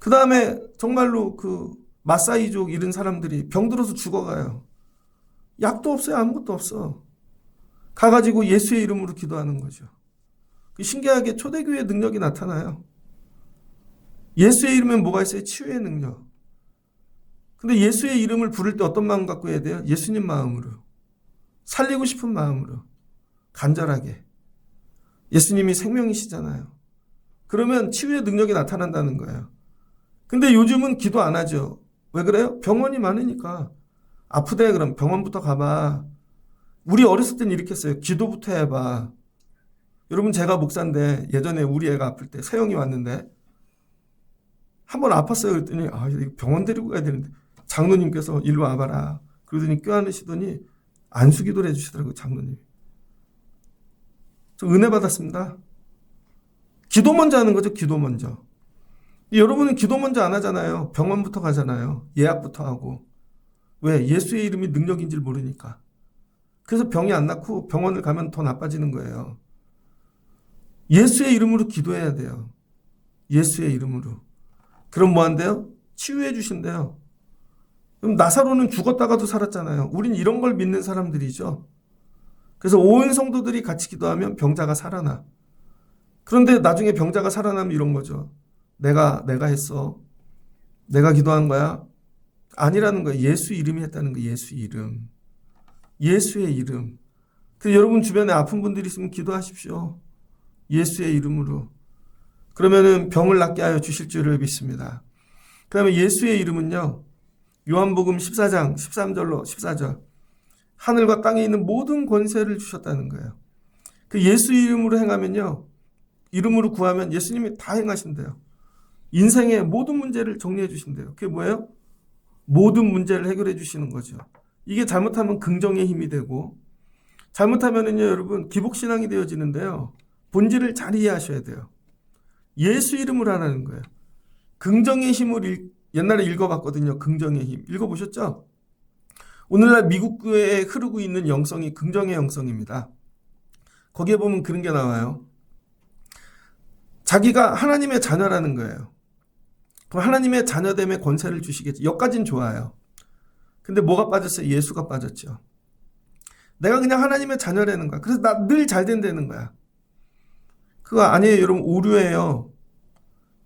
그 다음에 정말로 그 마사이족 이런 사람들이 병들어서 죽어가요. 약도 없어요. 아무것도 없어. 가가지고 예수의 이름으로 기도하는 거죠. 신기하게 초대교회의 능력이 나타나요. 예수의 이름엔 뭐가 있어요? 치유의 능력. 근데 예수의 이름을 부를 때 어떤 마음 갖고 해야 돼요? 예수님 마음으로. 살리고 싶은 마음으로. 간절하게. 예수님이 생명이시잖아요. 그러면 치유의 능력이 나타난다는 거예요. 근데 요즘은 기도 안 하죠. 왜 그래요? 병원이 많으니까. 아프대 그럼 병원부터 가봐. 우리 어렸을 땐 이렇게 했어요. 기도부터 해봐. 여러분 제가 목사인데 예전에 우리 애가 아플 때 세영이 왔는데 한번 아팠어요. 그랬더니 병원 데리고 가야 되는데 장로님께서 일로 와봐라. 그러더니 껴안으시더니 안수기도를 해주시더라고요. 장로님. 저 은혜 받았습니다. 기도 먼저 하는 거죠. 기도 먼저. 여러분은 기도 먼저 안 하잖아요. 병원부터 가잖아요. 예약부터 하고. 왜? 예수의 이름이 능력인지를 모르니까. 그래서 병이 안 낫고 병원을 가면 더 나빠지는 거예요. 예수의 이름으로 기도해야 돼요. 예수의 이름으로. 그럼 뭐 한대요? 치유해 주신대요. 그럼 나사로는 죽었다가도 살았잖아요. 우린 이런 걸 믿는 사람들이죠. 그래서 온 성도들이 같이 기도하면 병자가 살아나. 그런데 나중에 병자가 살아나면 이런 거죠. 내가 했어. 내가 기도한 거야. 아니라는 거예요. 예수 이름이 했다는 거예요. 예수 이름. 예수의 이름. 그래서 여러분 주변에 아픈 분들이 있으면 기도하십시오. 예수의 이름으로. 그러면은 병을 낫게 하여 주실 줄을 믿습니다. 그 다음에 예수의 이름은요. 요한복음 14장 14절. 하늘과 땅에 있는 모든 권세를 주셨다는 거예요. 그 예수 이름으로 행하면요. 이름으로 구하면 예수님이 다 행하신대요. 인생의 모든 문제를 정리해 주신대요. 그게 뭐예요? 모든 문제를 해결해 주시는 거죠. 이게 잘못하면 긍정의 힘이 되고, 잘못하면은요, 여러분, 기복신앙이 되어지는데요. 본질을 잘 이해하셔야 돼요. 예수 이름으로 하라는 거예요. 긍정의 힘을 옛날에 읽어봤거든요. 긍정의 힘. 읽어보셨죠? 오늘날 미국 교회에 흐르고 있는 영성이 긍정의 영성입니다. 거기에 보면 그런 게 나와요. 자기가 하나님의 자녀라는 거예요. 그럼 하나님의 자녀됨의 권세를 주시겠지. 여기까지는 좋아요. 근데 뭐가 빠졌어요? 예수가 빠졌죠. 내가 그냥 하나님의 자녀라는 거야. 그래서 나 늘 잘 된다는 거야. 그거 아니에요, 여러분. 오류예요.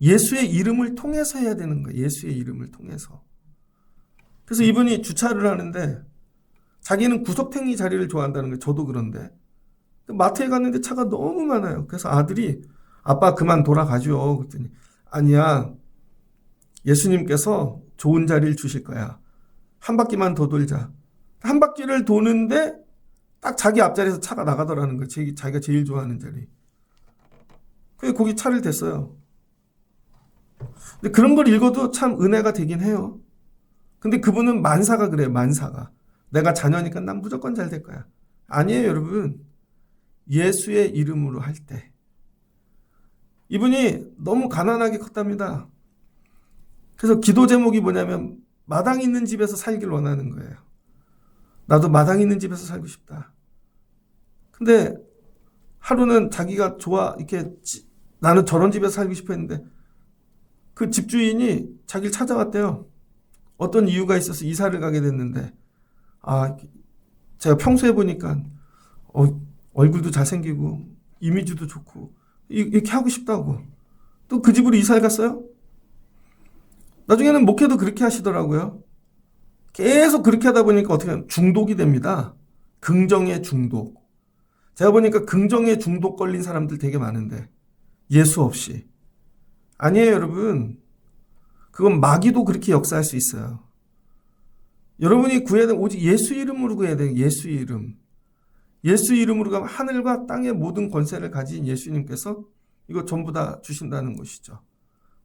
예수의 이름을 통해서 해야 되는 거예요. 예수의 이름을 통해서. 그래서 이분이 주차를 하는데 자기는 구석탱이 자리를 좋아한다는 거예요. 저도 그런데. 마트에 갔는데 차가 너무 많아요. 그래서 아들이 아빠 그만 돌아가죠. 그랬더니 아니야. 예수님께서 좋은 자리를 주실 거야. 한 바퀴만 더 돌자. 한 바퀴를 도는데 딱 자기 앞자리에서 차가 나가더라는 거예요. 자기가 제일 좋아하는 자리. 그래서 거기 차를 댔어요. 근데 그런 걸 읽어도 참 은혜가 되긴 해요. 근데 그분은 만사가 그래요. 만사가. 내가 자녀니까 난 무조건 잘 될 거야. 아니에요, 여러분. 예수의 이름으로 할 때. 이분이 너무 가난하게 컸답니다. 그래서 기도 제목이 뭐냐면 마당 있는 집에서 살길 원하는 거예요. 나도 마당 있는 집에서 살고 싶다. 근데 하루는 자기가 이렇게 나는 저런 집에서 살고 싶어 했는데 그 집주인이 자기를 찾아왔대요. 어떤 이유가 있어서 이사를 가게 됐는데 제가 평소에 보니까 얼굴도 잘생기고 이미지도 좋고 이렇게 하고 싶다고. 또 그 집으로 이사를 갔어요. 나중에는 목회도 그렇게 하시더라고요. 계속 그렇게 하다 보니까 어떻게 하면 중독이 됩니다. 긍정의 중독. 제가 보니까 긍정의 중독 걸린 사람들 되게 많은데 예수 없이. 아니에요, 여러분. 그건 마귀도 그렇게 역사할 수 있어요. 여러분이 구해야 되는 오직 예수 이름으로 구해야 돼요. 예수 이름. 예수 이름으로 가면 하늘과 땅의 모든 권세를 가진 예수님께서 이거 전부 다 주신다는 것이죠.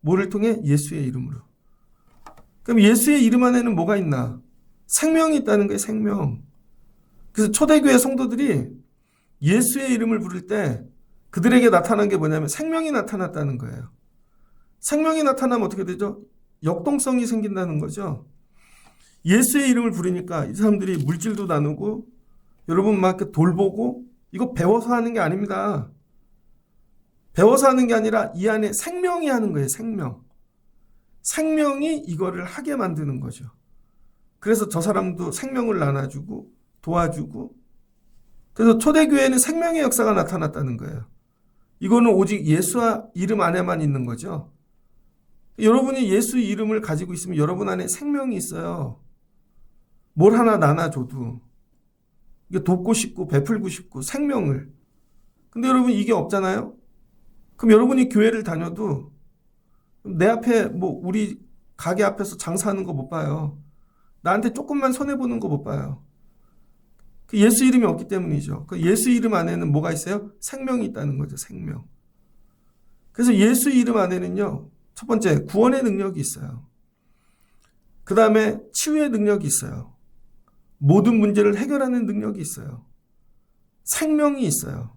뭐를 통해? 예수의 이름으로. 그럼 예수의 이름 안에는 뭐가 있나? 생명이 있다는 거예요. 생명. 그래서 초대교회 성도들이 예수의 이름을 부를 때 그들에게 나타난 게 뭐냐면 생명이 나타났다는 거예요. 생명이 나타나면 어떻게 되죠? 역동성이 생긴다는 거죠. 예수의 이름을 부르니까 이 사람들이 물질도 나누고 여러분 막 돌보고 이거 배워서 하는 게 아닙니다. 배워서 하는 게 아니라 이 안에 생명이 하는 거예요. 생명. 생명이 이거를 하게 만드는 거죠. 그래서 저 사람도 생명을 나눠주고 도와주고 그래서 초대교회에는 생명의 역사가 나타났다는 거예요. 이거는 오직 예수와 이름 안에만 있는 거죠. 여러분이 예수 이름을 가지고 있으면 여러분 안에 생명이 있어요. 뭘 하나 나눠줘도 이게 돕고 싶고 베풀고 싶고 생명을. 근데 여러분 이게 없잖아요. 그럼 여러분이 교회를 다녀도 내 앞에 우리 가게 앞에서 장사하는 거 못 봐요. 나한테 조금만 손해보는 거 못 봐요. 그 예수 이름이 없기 때문이죠. 그 예수 이름 안에는 뭐가 있어요? 생명이 있다는 거죠. 생명. 그래서 예수 이름 안에는요. 첫 번째 구원의 능력이 있어요. 그 다음에 치유의 능력이 있어요. 모든 문제를 해결하는 능력이 있어요. 생명이 있어요.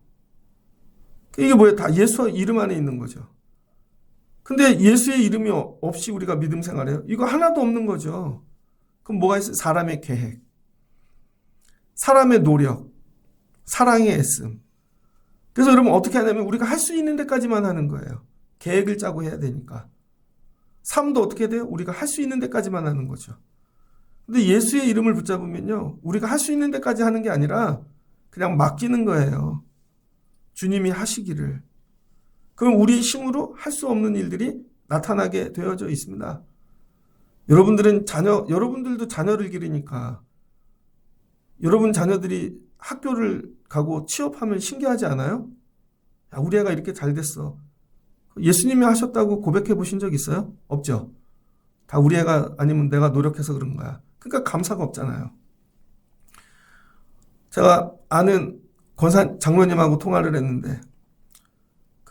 이게 뭐예요? 다 예수 이름 안에 있는 거죠. 근데 예수의 이름이 없이 우리가 믿음 생활해요? 이거 하나도 없는 거죠. 그럼 뭐가 있어요? 사람의 계획, 사람의 노력, 사랑의 애씀. 그래서 여러분 어떻게 하냐면 우리가 할 수 있는 데까지만 하는 거예요. 계획을 짜고 해야 되니까. 삶도 어떻게 돼요? 우리가 할 수 있는 데까지만 하는 거죠. 근데 예수의 이름을 붙잡으면요. 우리가 할 수 있는 데까지 하는 게 아니라 그냥 맡기는 거예요. 주님이 하시기를. 그럼 우리 힘으로 할 수 없는 일들이 나타나게 되어져 있습니다. 여러분들도 자녀를 기르니까 여러분 자녀들이 학교를 가고 취업하면 신기하지 않아요? 야, 우리 애가 이렇게 잘 됐어. 예수님이 하셨다고 고백해 보신 적 있어요? 없죠? 다 우리 애가 아니면 내가 노력해서 그런 거야. 그러니까 감사가 없잖아요. 제가 아는 권사 장로님하고 통화를 했는데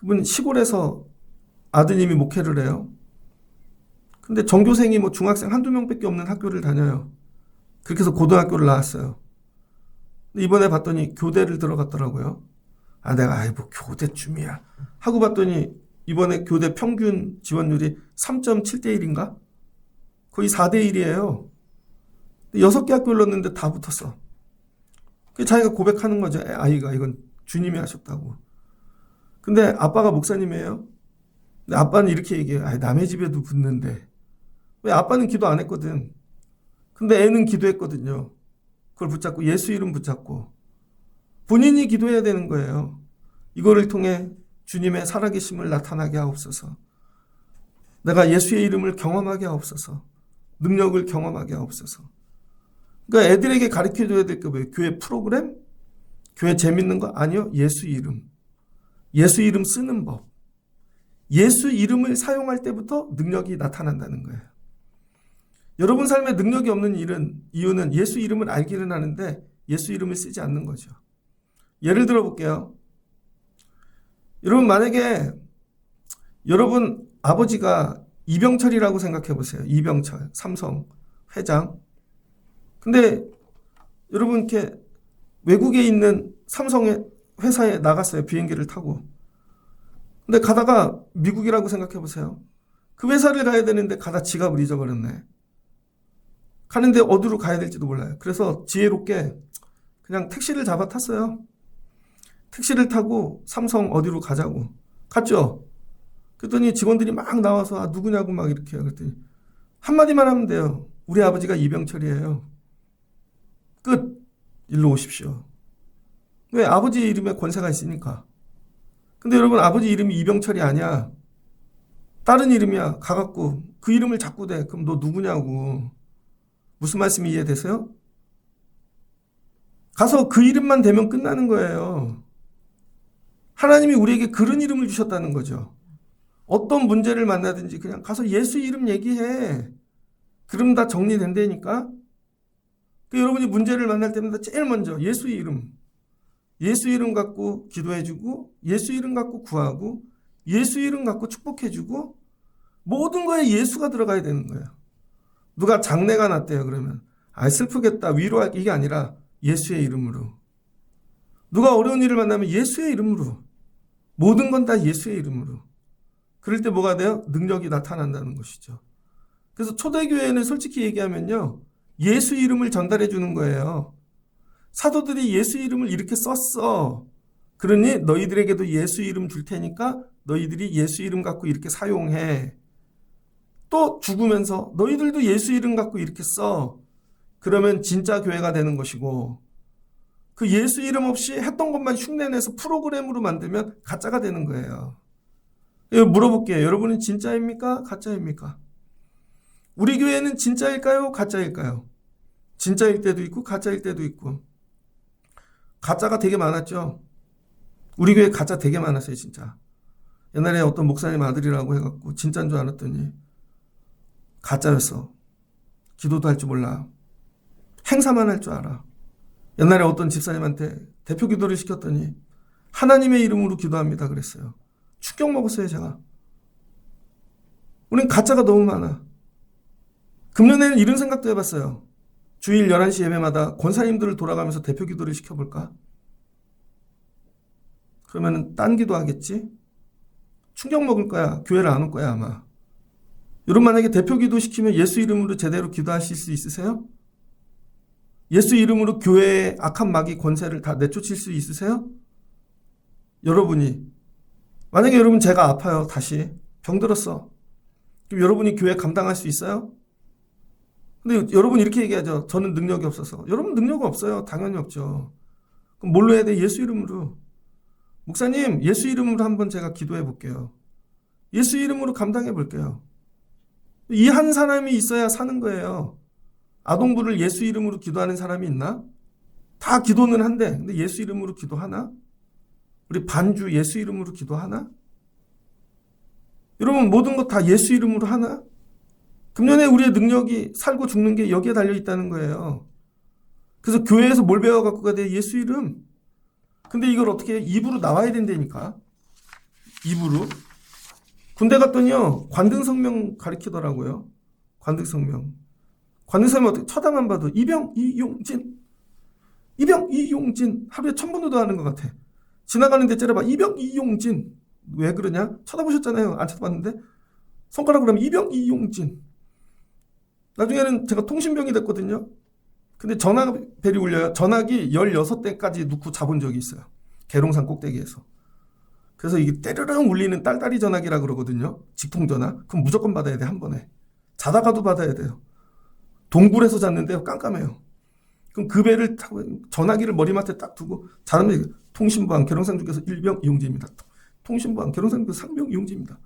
그분 시골에서 아드님이 목회를 해요. 근데 전교생이 뭐 중학생 한두 명밖에 없는 학교를 다녀요. 그렇게 해서 고등학교를 나왔어요. 근데 이번에 봤더니 교대를 들어갔더라고요. 내가 뭐 교대쯤이야 하고 봤더니 이번에 교대 평균 지원율이 3.7대 1인가? 거의 4대 1이에요. 6개 학교를 넣었는데 다 붙었어. 자기가 고백하는 거죠. 아이가 이건 주님이 하셨다고. 근데 아빠가 목사님이에요. 근데 아빠는 이렇게 얘기해요. 남의 집에도 붙는데. 왜? 아빠는 기도 안 했거든. 근데 애는 기도했거든요. 그걸 붙잡고 예수 이름 붙잡고 본인이 기도해야 되는 거예요. 이거를 통해 주님의 살아계심을 나타나게 하옵소서. 내가 예수의 이름을 경험하게 하옵소서. 능력을 경험하게 하옵소서. 그러니까 애들에게 가르쳐줘야 될 게 뭐예요? 교회 프로그램? 교회 재밌는 거? 아니요. 예수 이름. 예수 이름 쓰는 법. 예수 이름을 사용할 때부터 능력이 나타난다는 거예요. 여러분 삶에 능력이 없는 이유는 예수 이름을 알기는 하는데 예수 이름을 쓰지 않는 거죠. 예를 들어 볼게요. 여러분 만약에 여러분 아버지가 이병철이라고 생각해 보세요. 이병철, 삼성 회장. 근데 여러분 이렇게 외국에 있는 삼성의 회사에 나갔어요. 비행기를 타고. 근데 가다가 미국이라고 생각해 보세요. 그 회사를 가야 되는데 가다 지갑을 잊어버렸네. 가는데 어디로 가야 될지도 몰라요. 그래서 지혜롭게 그냥 택시를 잡아 탔어요. 택시를 타고 삼성 어디로 가자고. 갔죠? 그랬더니 직원들이 막 나와서 누구냐고 막 이렇게 해요. 그랬더니 한마디만 하면 돼요. 우리 아버지가 이병철이에요. 끝. 일로 오십시오. 왜? 아버지 이름에 권세가 있으니까. 근데 여러분 아버지 이름이 이병철이 아니야. 다른 이름이야. 가갖고 그 이름을 자꾸 대. 그럼 너 누구냐고. 무슨 말씀이 이해되세요? 가서 그 이름만 대면 끝나는 거예요. 하나님이 우리에게 그런 이름을 주셨다는 거죠. 어떤 문제를 만나든지 그냥 가서 예수 이름 얘기해. 그럼 다 정리된다니까. 여러분이 문제를 만날 때마다 제일 먼저 예수 이름. 예수 이름 갖고 기도해주고 예수 이름 갖고 구하고 예수 이름 갖고 축복해주고 모든 거에 예수가 들어가야 되는 거예요. 누가 장래가 났대요. 그러면 슬프겠다 위로할 이게 아니라 예수의 이름으로. 누가 어려운 일을 만나면 예수의 이름으로. 모든 건 다 예수의 이름으로. 그럴 때 뭐가 돼요? 능력이 나타난다는 것이죠. 그래서 초대교회는 솔직히 얘기하면요. 예수 이름을 전달해 주는 거예요. 사도들이 예수 이름을 이렇게 썼어. 그러니 너희들에게도 예수 이름 줄 테니까 너희들이 예수 이름 갖고 이렇게 사용해. 또 죽으면서 너희들도 예수 이름 갖고 이렇게 써. 그러면 진짜 교회가 되는 것이고 그 예수 이름 없이 했던 것만 흉내내서 프로그램으로 만들면 가짜가 되는 거예요. 물어볼게요. 여러분은 진짜입니까? 가짜입니까? 우리 교회는 진짜일까요? 가짜일까요? 진짜일 때도 있고 가짜일 때도 있고. 가짜가 되게 많았죠. 우리 교회 가짜 되게 많았어요. 진짜. 옛날에 어떤 목사님 아들이라고 해갖고 진짜인 줄 알았더니 가짜였어. 기도도 할 줄 몰라. 행사만 할 줄 알아. 옛날에 어떤 집사님한테 대표 기도를 시켰더니 하나님의 이름으로 기도합니다 그랬어요. 충격 먹었어요 제가. 우린 가짜가 너무 많아. 금년에는 이런 생각도 해봤어요. 주일 11시 예배마다 권사님들을 돌아가면서 대표 기도를 시켜볼까? 그러면 딴 기도 하겠지? 충격 먹을 거야. 교회를 안 올 거야 아마. 여러분 만약에 대표 기도 시키면 예수 이름으로 제대로 기도하실 수 있으세요? 예수 이름으로 교회의 악한 마귀 권세를 다 내쫓을 수 있으세요? 여러분이 만약에 여러분 제가 아파요. 다시 병들었어. 그럼 여러분이 교회 감당할 수 있어요? 근데 여러분 이렇게 얘기하죠. 저는 능력이 없어서. 여러분 능력 없어요. 당연히 없죠. 그럼 뭘로 해야 돼? 예수 이름으로. 목사님 예수 이름으로 한번 제가 기도해 볼게요. 예수 이름으로 감당해 볼게요. 이 한 사람이 있어야 사는 거예요. 아동부를 예수 이름으로 기도하는 사람이 있나? 다 기도는 한데 근데 예수 이름으로 기도하나? 우리 반주 예수 이름으로 기도하나? 여러분 모든 것 다 예수 이름으로 하나? 금년에 우리의 능력이 살고 죽는 게 여기에 달려있다는 거예요. 그래서 교회에서 뭘 배워갖고 가야 돼? 예수 이름. 근데 이걸 어떻게 해? 입으로 나와야 된다니까. 입으로. 군대 갔더니요, 관등성명 가리키더라고요. 관등성명. 관등성명 어떻게 쳐다만 봐도 이병 이용진 하루에 1000번도 하는 것 같아. 지나가는데 째려봐. 이병 이용진. 왜 그러냐? 쳐다보셨잖아요. 안 쳐다봤는데. 손가락으로 하면 이병 이용진. 나중에는 제가 통신병이 됐거든요. 근데 전화벨이 울려요. 전화기 16대까지 놓고 잡은 적이 있어요. 계룡산 꼭대기에서. 그래서 이게 때르릉 울리는 딸딸이 전화기라 그러거든요. 직통전화. 그럼 무조건 받아야 돼, 한 번에. 자다가도 받아야 돼요. 동굴에서 잤는데요, 깜깜해요. 그럼 그 배를 타고 전화기를 머리맡에 딱 두고 자면 통신부항 계룡산 중에서 1병 이용진입니다. 통신부항 계룡산 중에서 3병 이용진입니다.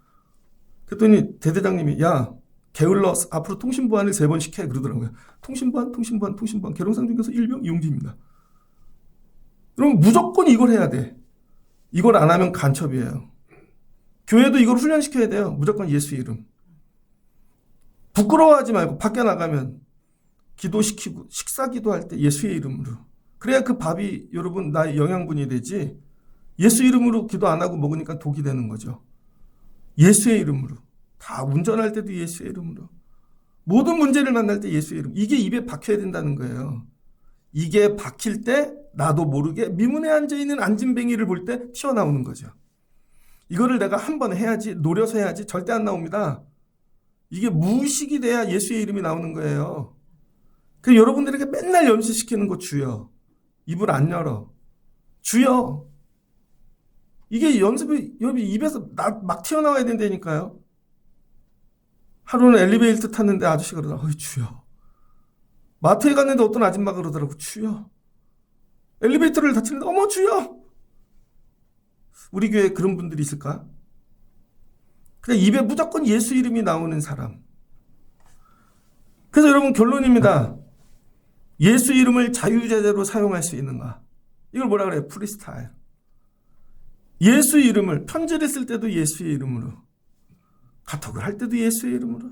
그랬더니 대대장님이 야, 게을러 앞으로 통신부항을 3번씩 해 그러더라고요. 통신부항 계룡산 중에서 1병 이용진입니다. 그럼 무조건 이걸 해야 돼. 이걸 안 하면 간첩이에요. 교회도 이걸 훈련시켜야 돼요. 무조건 예수 이름. 부끄러워하지 말고 밖에 나가면 기도시키고 식사 기도할 때 예수의 이름으로. 그래야 그 밥이 여러분 나의 영양분이 되지. 예수 이름으로 기도 안 하고 먹으니까 독이 되는 거죠. 예수의 이름으로. 다 운전할 때도 예수의 이름으로. 모든 문제를 만날 때 예수의 이름. 이게 입에 박혀야 된다는 거예요. 이게 박힐 때 나도 모르게 미문에 앉아있는 안진뱅이를 볼 때 튀어나오는 거죠. 이거를 내가 한 번 해야지, 노려서 해야지 절대 안 나옵니다. 이게 무의식이 돼야 예수의 이름이 나오는 거예요. 그 여러분들에게 맨날 연습시키는 거 주여. 입을 안 열어. 주여. 이게 연습이 여러분 입에서 막 튀어나와야 된다니까요. 하루는 엘리베이터 탔는데 아저씨가 그러더라고요. 주여. 마트에 갔는데 어떤 아줌마가 그러더라고요. 주여. 엘리베이터를 닫히는데 어머 주여. 우리 교회에 그런 분들이 있을까? 그냥 입에 무조건 예수 이름이 나오는 사람. 그래서 여러분 결론입니다. 예수 이름을 자유제재로 사용할 수 있는가? 이걸 뭐라 그래요? 프리스타일. 예수 이름을 편지를 쓸 때도 예수의 이름으로, 카톡을 할 때도 예수의 이름으로,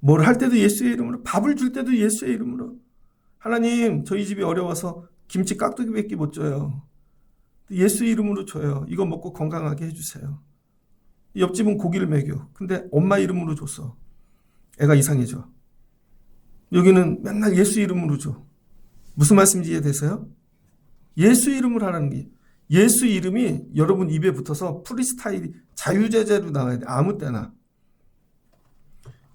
뭘 할 때도 예수의 이름으로, 밥을 줄 때도 예수의 이름으로. 하나님, 저희 집이 어려워서 김치 깍두기밖에 못 줘요. 예수 이름으로 줘요. 이거 먹고 건강하게 해주세요. 옆집은 고기를 먹여. 근데 엄마 이름으로 줬어. 애가 이상해져. 여기는 맨날 예수 이름으로 줘. 무슨 말씀인지 이해되세요? 예수 이름을 하라는 게, 예수 이름이 여러분 입에 붙어서 프리스타일이 자유제재로 나와야 돼. 아무 때나.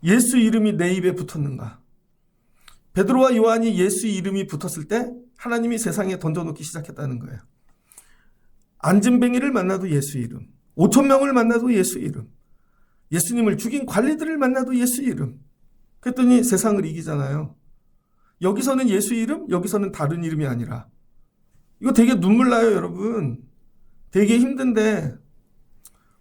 예수 이름이 내 입에 붙었는가? 베드로와 요한이 예수 이름이 붙었을 때 하나님이 세상에 던져놓기 시작했다는 거예요. 안진뱅이를 만나도 예수 이름, 5,000명을 만나도 예수 이름, 예수님을 죽인 관리들을 만나도 예수 이름. 그랬더니 세상을 이기잖아요. 여기서는 예수 이름, 여기서는 다른 이름이 아니라. 이거 되게 눈물 나요, 여러분. 되게 힘든데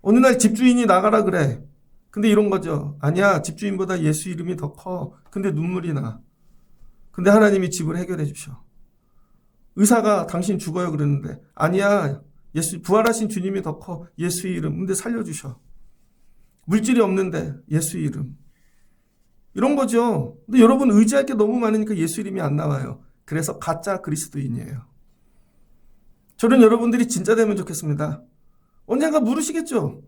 어느 날 집주인이 나가라 그래. 근데 이런 거죠. 아니야, 집주인보다 예수 이름이 더 커. 근데 눈물이 나. 근데 하나님이 집을 해결해 주셔. 의사가 당신 죽어요 그랬는데 아니야, 예수 부활하신 주님이 더 커. 예수 이름. 근데 살려주셔. 물질이 없는데 예수 이름. 이런 거죠. 근데 여러분 의지할 게 너무 많으니까 예수 이름이 안 나와요. 그래서 가짜 그리스도인이에요. 저는 여러분들이 진짜 되면 좋겠습니다. 언젠가 물으시겠죠.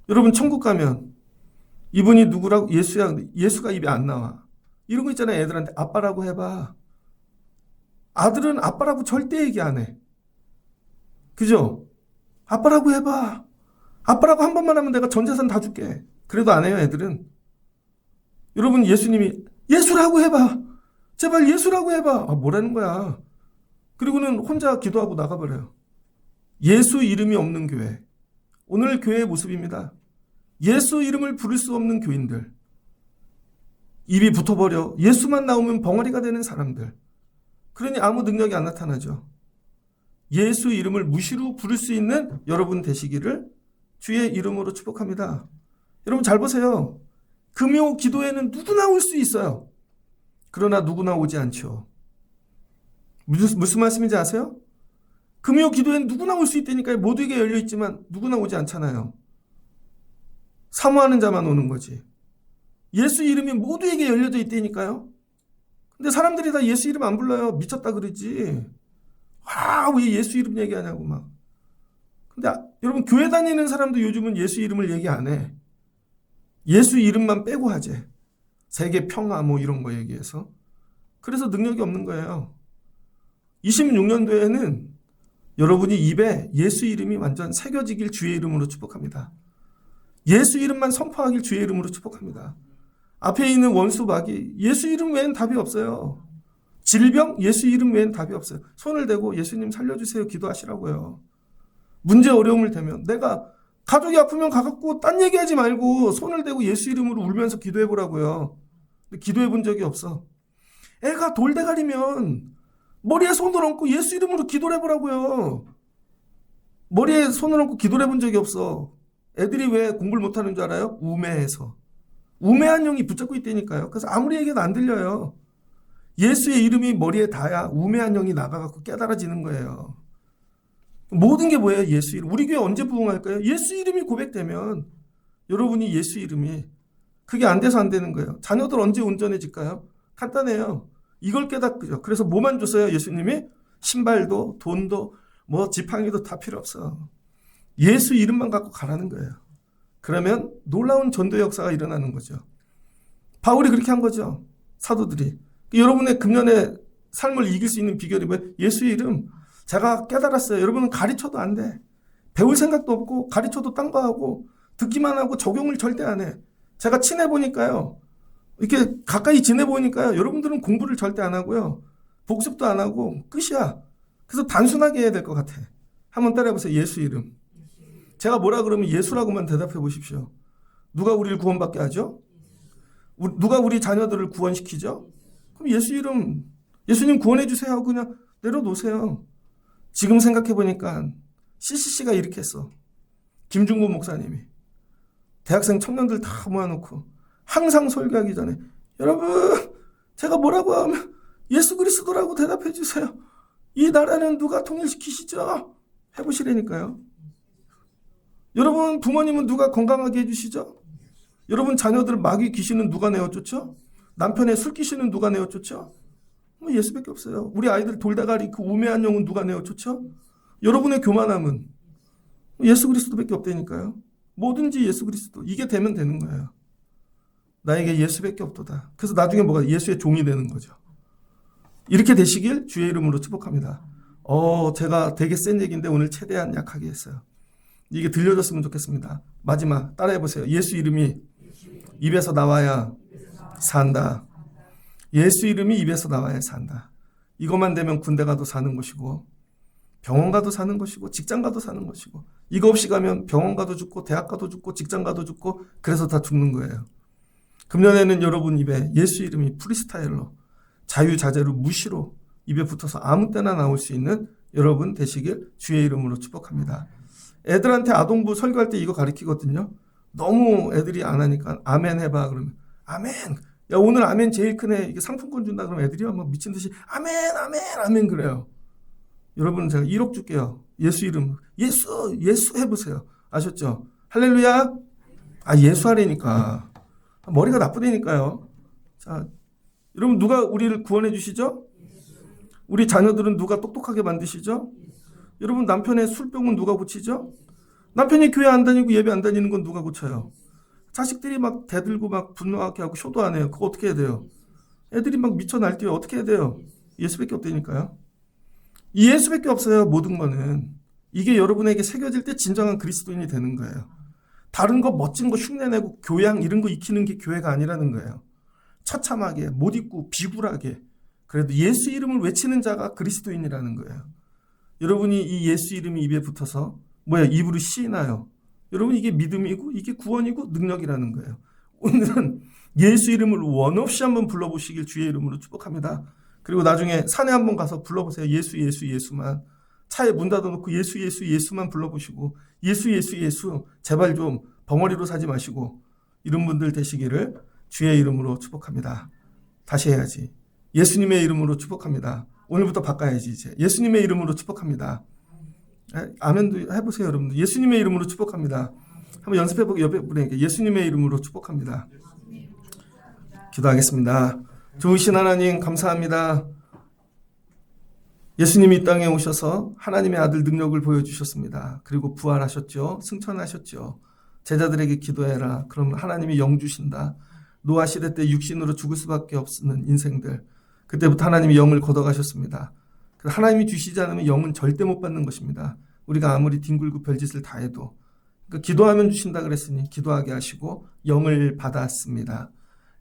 여러분 천국 가면 이분이 누구라고? 예수야. 예수가 입에 안 나와. 이런 거 있잖아요. 애들한테 아빠라고 해봐. 아들은 아빠라고 절대 얘기 안 해. 그죠? 아빠라고 해봐. 아빠라고 한 번만 하면 내가 전 재산 다 줄게. 그래도 안 해요, 애들은. 여러분, 예수님이 예수라고 해봐. 제발 예수라고 해봐. 아, 뭐라는 거야. 그리고는 혼자 기도하고 나가버려요. 예수 이름이 없는 교회. 오늘 교회의 모습입니다. 예수 이름을 부를 수 없는 교인들. 입이 붙어버려 예수만 나오면 벙어리가 되는 사람들. 그러니 아무 능력이 안 나타나죠. 예수 이름을 무시로 부를 수 있는 여러분 되시기를 주의 이름으로 축복합니다. 여러분 잘 보세요. 금요 기도에는 누구나 올 수 있어요. 그러나 누구나 오지 않죠. 무슨 말씀인지 아세요? 금요 기도에는 누구나 올 수 있다니까요. 모두에게 열려있지만 누구나 오지 않잖아요. 사모하는 자만 오는 거지. 예수 이름이 모두에게 열려져 있다니까요. 근데 사람들이 다 예수 이름 안 불러요. 미쳤다 그러지. 왜 예수 이름 얘기하냐고 막. 근데 여러분 교회 다니는 사람도 요즘은 예수 이름을 얘기 안 해. 예수 이름만 빼고 하재. 세계 평화 뭐 이런 거 얘기해서. 그래서 능력이 없는 거예요. 26년도에는 여러분이 입에 예수 이름이 완전 새겨지길 주의 이름으로 축복합니다. 예수 이름만 선포하길 주의 이름으로 축복합니다. 앞에 있는 원수 마귀 예수 이름 외엔 답이 없어요. 질병 예수 이름 외엔 답이 없어요. 손을 대고 예수님 살려주세요 기도하시라고요. 문제 어려움을 대면 내가 가족이 아프면 가갖고 딴 얘기하지 말고 손을 대고 예수 이름으로 울면서 기도해보라고요. 근데 기도해본 적이 없어. 애가 돌대가리면 머리에 손을 얹고 예수 이름으로 기도를 해보라고요. 머리에 손을 얹고 기도를 해본 적이 없어. 애들이 왜 공부를 못하는 줄 알아요? 우매해서. 우매한 영이 붙잡고 있다니까요. 그래서 아무리 얘기해도 안 들려요. 예수의 이름이 머리에 닿아야 우매한 영이 나가갖고 깨달아지는 거예요. 모든 게 뭐예요? 예수 이름. 우리 교회 언제 부흥할까요? 예수 이름이 고백되면 여러분이 예수 이름이 그게 안 돼서 안 되는 거예요. 자녀들 언제 온전해질까요? 간단해요. 이걸 깨닫죠. 그래서 뭐만 줬어요? 예수님이 신발도 돈도 뭐 지팡이도 다 필요 없어. 예수 이름만 갖고 가라는 거예요. 그러면 놀라운 전도 역사가 일어나는 거죠. 바울이 그렇게 한 거죠. 사도들이. 여러분의 금년의 삶을 이길 수 있는 비결이 뭐예요? 예수 이름. 제가 깨달았어요. 여러분은 가르쳐도 안 돼. 배울 생각도 없고 가르쳐도 딴 거 하고 듣기만 하고 적용을 절대 안 해. 제가 친해보니까요. 이렇게 가까이 지내보니까요. 여러분들은 공부를 절대 안 하고요. 복습도 안 하고 끝이야. 그래서 단순하게 해야 될 것 같아. 한번 따라해보세요. 예수 이름. 제가 뭐라 그러면 예수라고만 대답해 보십시오. 누가 우리를 구원받게 하죠? 누가 우리 자녀들을 구원시키죠? 그럼 예수 이름, 예수님 구원해 주세요 하고 그냥 내려놓으세요. 지금 생각해 보니까 CCC가 이렇게 했어. 김중곤 목사님이 대학생 청년들 다 모아놓고 항상 설교하기 전에 여러분 제가 뭐라고 하면 예수 그리스도라고 대답해 주세요. 이 나라는 누가 통일시키시죠? 해보시라니까요. 여러분 부모님은 누가 건강하게 해주시죠? 여러분 자녀들 마귀 귀신은 누가 내어쫓죠? 남편의 술 귀신은 누가 내어쫓죠? 뭐 예수밖에 없어요. 우리 아이들 돌다가리 그 우매한 영은 누가 내어쫓죠? 여러분의 교만함은 예수 그리스도밖에 없다니까요. 뭐든지 예수 그리스도. 이게 되면 되는 거예요. 나에게 예수밖에 없도다. 그래서 나중에 뭐가 예수의 종이 되는 거죠. 이렇게 되시길 주의 이름으로 축복합니다. 제가 되게 센 얘기인데 오늘 최대한 약하게 했어요. 이게 들려줬으면 좋겠습니다. 마지막 따라해보세요. 예수 이름이 입에서 나와야 산다. 예수 이름이 입에서 나와야 산다. 이것만 되면 군대 가도 사는 것이고 병원 가도 사는 것이고 직장 가도 사는 것이고 이거 없이 가면 병원 가도 죽고 대학 가도 죽고 직장 가도 죽고 그래서 다 죽는 거예요. 금년에는 여러분 입에 예수 이름이 프리스타일로 자유자재로 무시로 입에 붙어서 아무 때나 나올 수 있는 여러분 되시길 주의 이름으로 축복합니다. 애들한테 아동부 설교할 때 이거 가르치거든요. 너무 애들이 안 하니까 아멘 해봐 그러면 아멘. 야 오늘 아멘 제일 크네. 이게 상품권 준다 그러면 애들이 막 미친 듯이 아멘 아멘 아멘 그래요. 여러분 제가 1억 줄게요. 예수 이름 예수 해보세요. 아셨죠? 할렐루야. 예수 하라니까. 머리가 나쁘다니까요. 자, 여러분 누가 우리를 구원해 주시죠? 우리 자녀들은 누가 똑똑하게 만드시죠? 여러분 남편의 술병은 누가 고치죠? 남편이 교회 안 다니고 예배 안 다니는 건 누가 고쳐요? 자식들이 막 대들고 막 분노하게 하고 효도 안 해요. 그거 어떻게 해야 돼요? 애들이 막 미쳐 날뛰어 어떻게 해야 돼요? 예수밖에 없다니까요. 이 예수밖에 없어요. 모든 거는. 이게 여러분에게 새겨질 때 진정한 그리스도인이 되는 거예요. 다른 거 멋진 거 흉내내고 교양 이런 거 익히는 게 교회가 아니라는 거예요. 처참하게 못 입고 비굴하게 그래도 예수 이름을 외치는 자가 그리스도인이라는 거예요. 여러분이 이 예수 이름이 입에 붙어서 입으로 시인하여 여러분 이게 믿음이고 이게 구원이고 능력이라는 거예요. 오늘은 예수 이름을 원 없이 한번 불러보시길 주의 이름으로 축복합니다. 그리고 나중에 산에 한번 가서 불러보세요. 예수 예수 예수만. 차에 문 닫아놓고 예수 예수 예수만 불러보시고 예수 예수 예수 제발 좀 벙어리로 사지 마시고 이런 분들 되시기를 주의 이름으로 축복합니다. 다시 해야지. 예수님의 이름으로 축복합니다. 오늘부터 바꿔야지 이제. 예수님의 이름으로 축복합니다. 아멘도 해보세요 여러분들. 예수님의 이름으로 축복합니다. 한번 연습해보고 옆에 분에게 예수님의 이름으로 축복합니다. 기도하겠습니다. 좋으신 하나님 감사합니다. 예수님이 이 땅에 오셔서 하나님의 아들 능력을 보여주셨습니다. 그리고 부활하셨죠. 승천하셨죠. 제자들에게 기도해라. 그럼 하나님이 영 주신다. 노아 시대 때 육신으로 죽을 수밖에 없는 인생들. 그때부터 하나님이 영을 걷어가셨습니다. 하나님이 주시지 않으면 영은 절대 못 받는 것입니다. 우리가 아무리 뒹굴고 별짓을 다 해도. 그러니까 기도하면 주신다 그랬으니 기도하게 하시고 영을 받았습니다.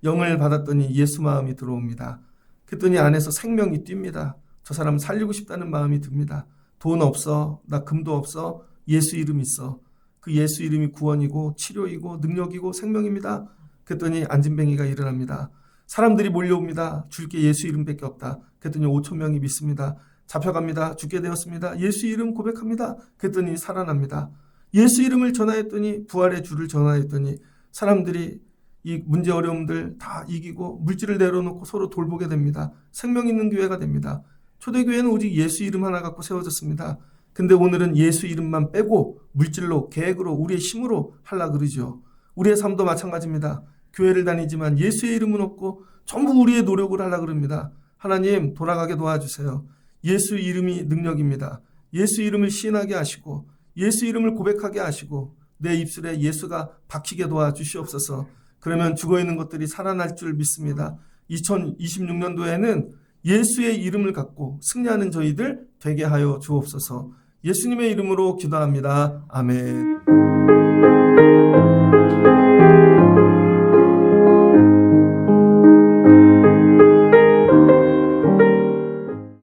영을 받았더니 예수 마음이 들어옵니다. 그랬더니 안에서 생명이 뜁니다. 저 사람 살리고 싶다는 마음이 듭니다. 돈 없어. 나 금도 없어. 예수 이름 있어. 그 예수 이름이 구원이고 치료이고 능력이고 생명입니다. 그랬더니 안진뱅이가 일어납니다. 사람들이 몰려옵니다. 줄게 예수 이름밖에 없다. 그랬더니 5천 명이 믿습니다. 잡혀갑니다. 죽게 되었습니다. 예수 이름 고백합니다. 그랬더니 살아납니다. 예수 이름을 전하였더니 부활의 주를 전하였더니 사람들이 이 문제 어려움들 다 이기고 물질을 내려놓고 서로 돌보게 됩니다. 생명 있는 교회가 됩니다. 초대교회는 오직 예수 이름 하나 갖고 세워졌습니다. 근데 오늘은 예수 이름만 빼고 물질로 계획으로 우리의 힘으로 하려고 그러죠. 우리의 삶도 마찬가지입니다. 교회를 다니지만 예수의 이름은 없고 전부 우리의 노력을 하려고 그럽니다. 하나님 돌아가게 도와주세요. 예수 이름이 능력입니다. 예수 이름을 시인하게 하시고 예수 이름을 고백하게 하시고 내 입술에 예수가 박히게 도와주시옵소서. 그러면 죽어있는 것들이 살아날 줄 믿습니다. 2026년도에는 예수의 이름을 갖고 승리하는 저희들 되게 하여 주옵소서. 예수님의 이름으로 기도합니다. 아멘.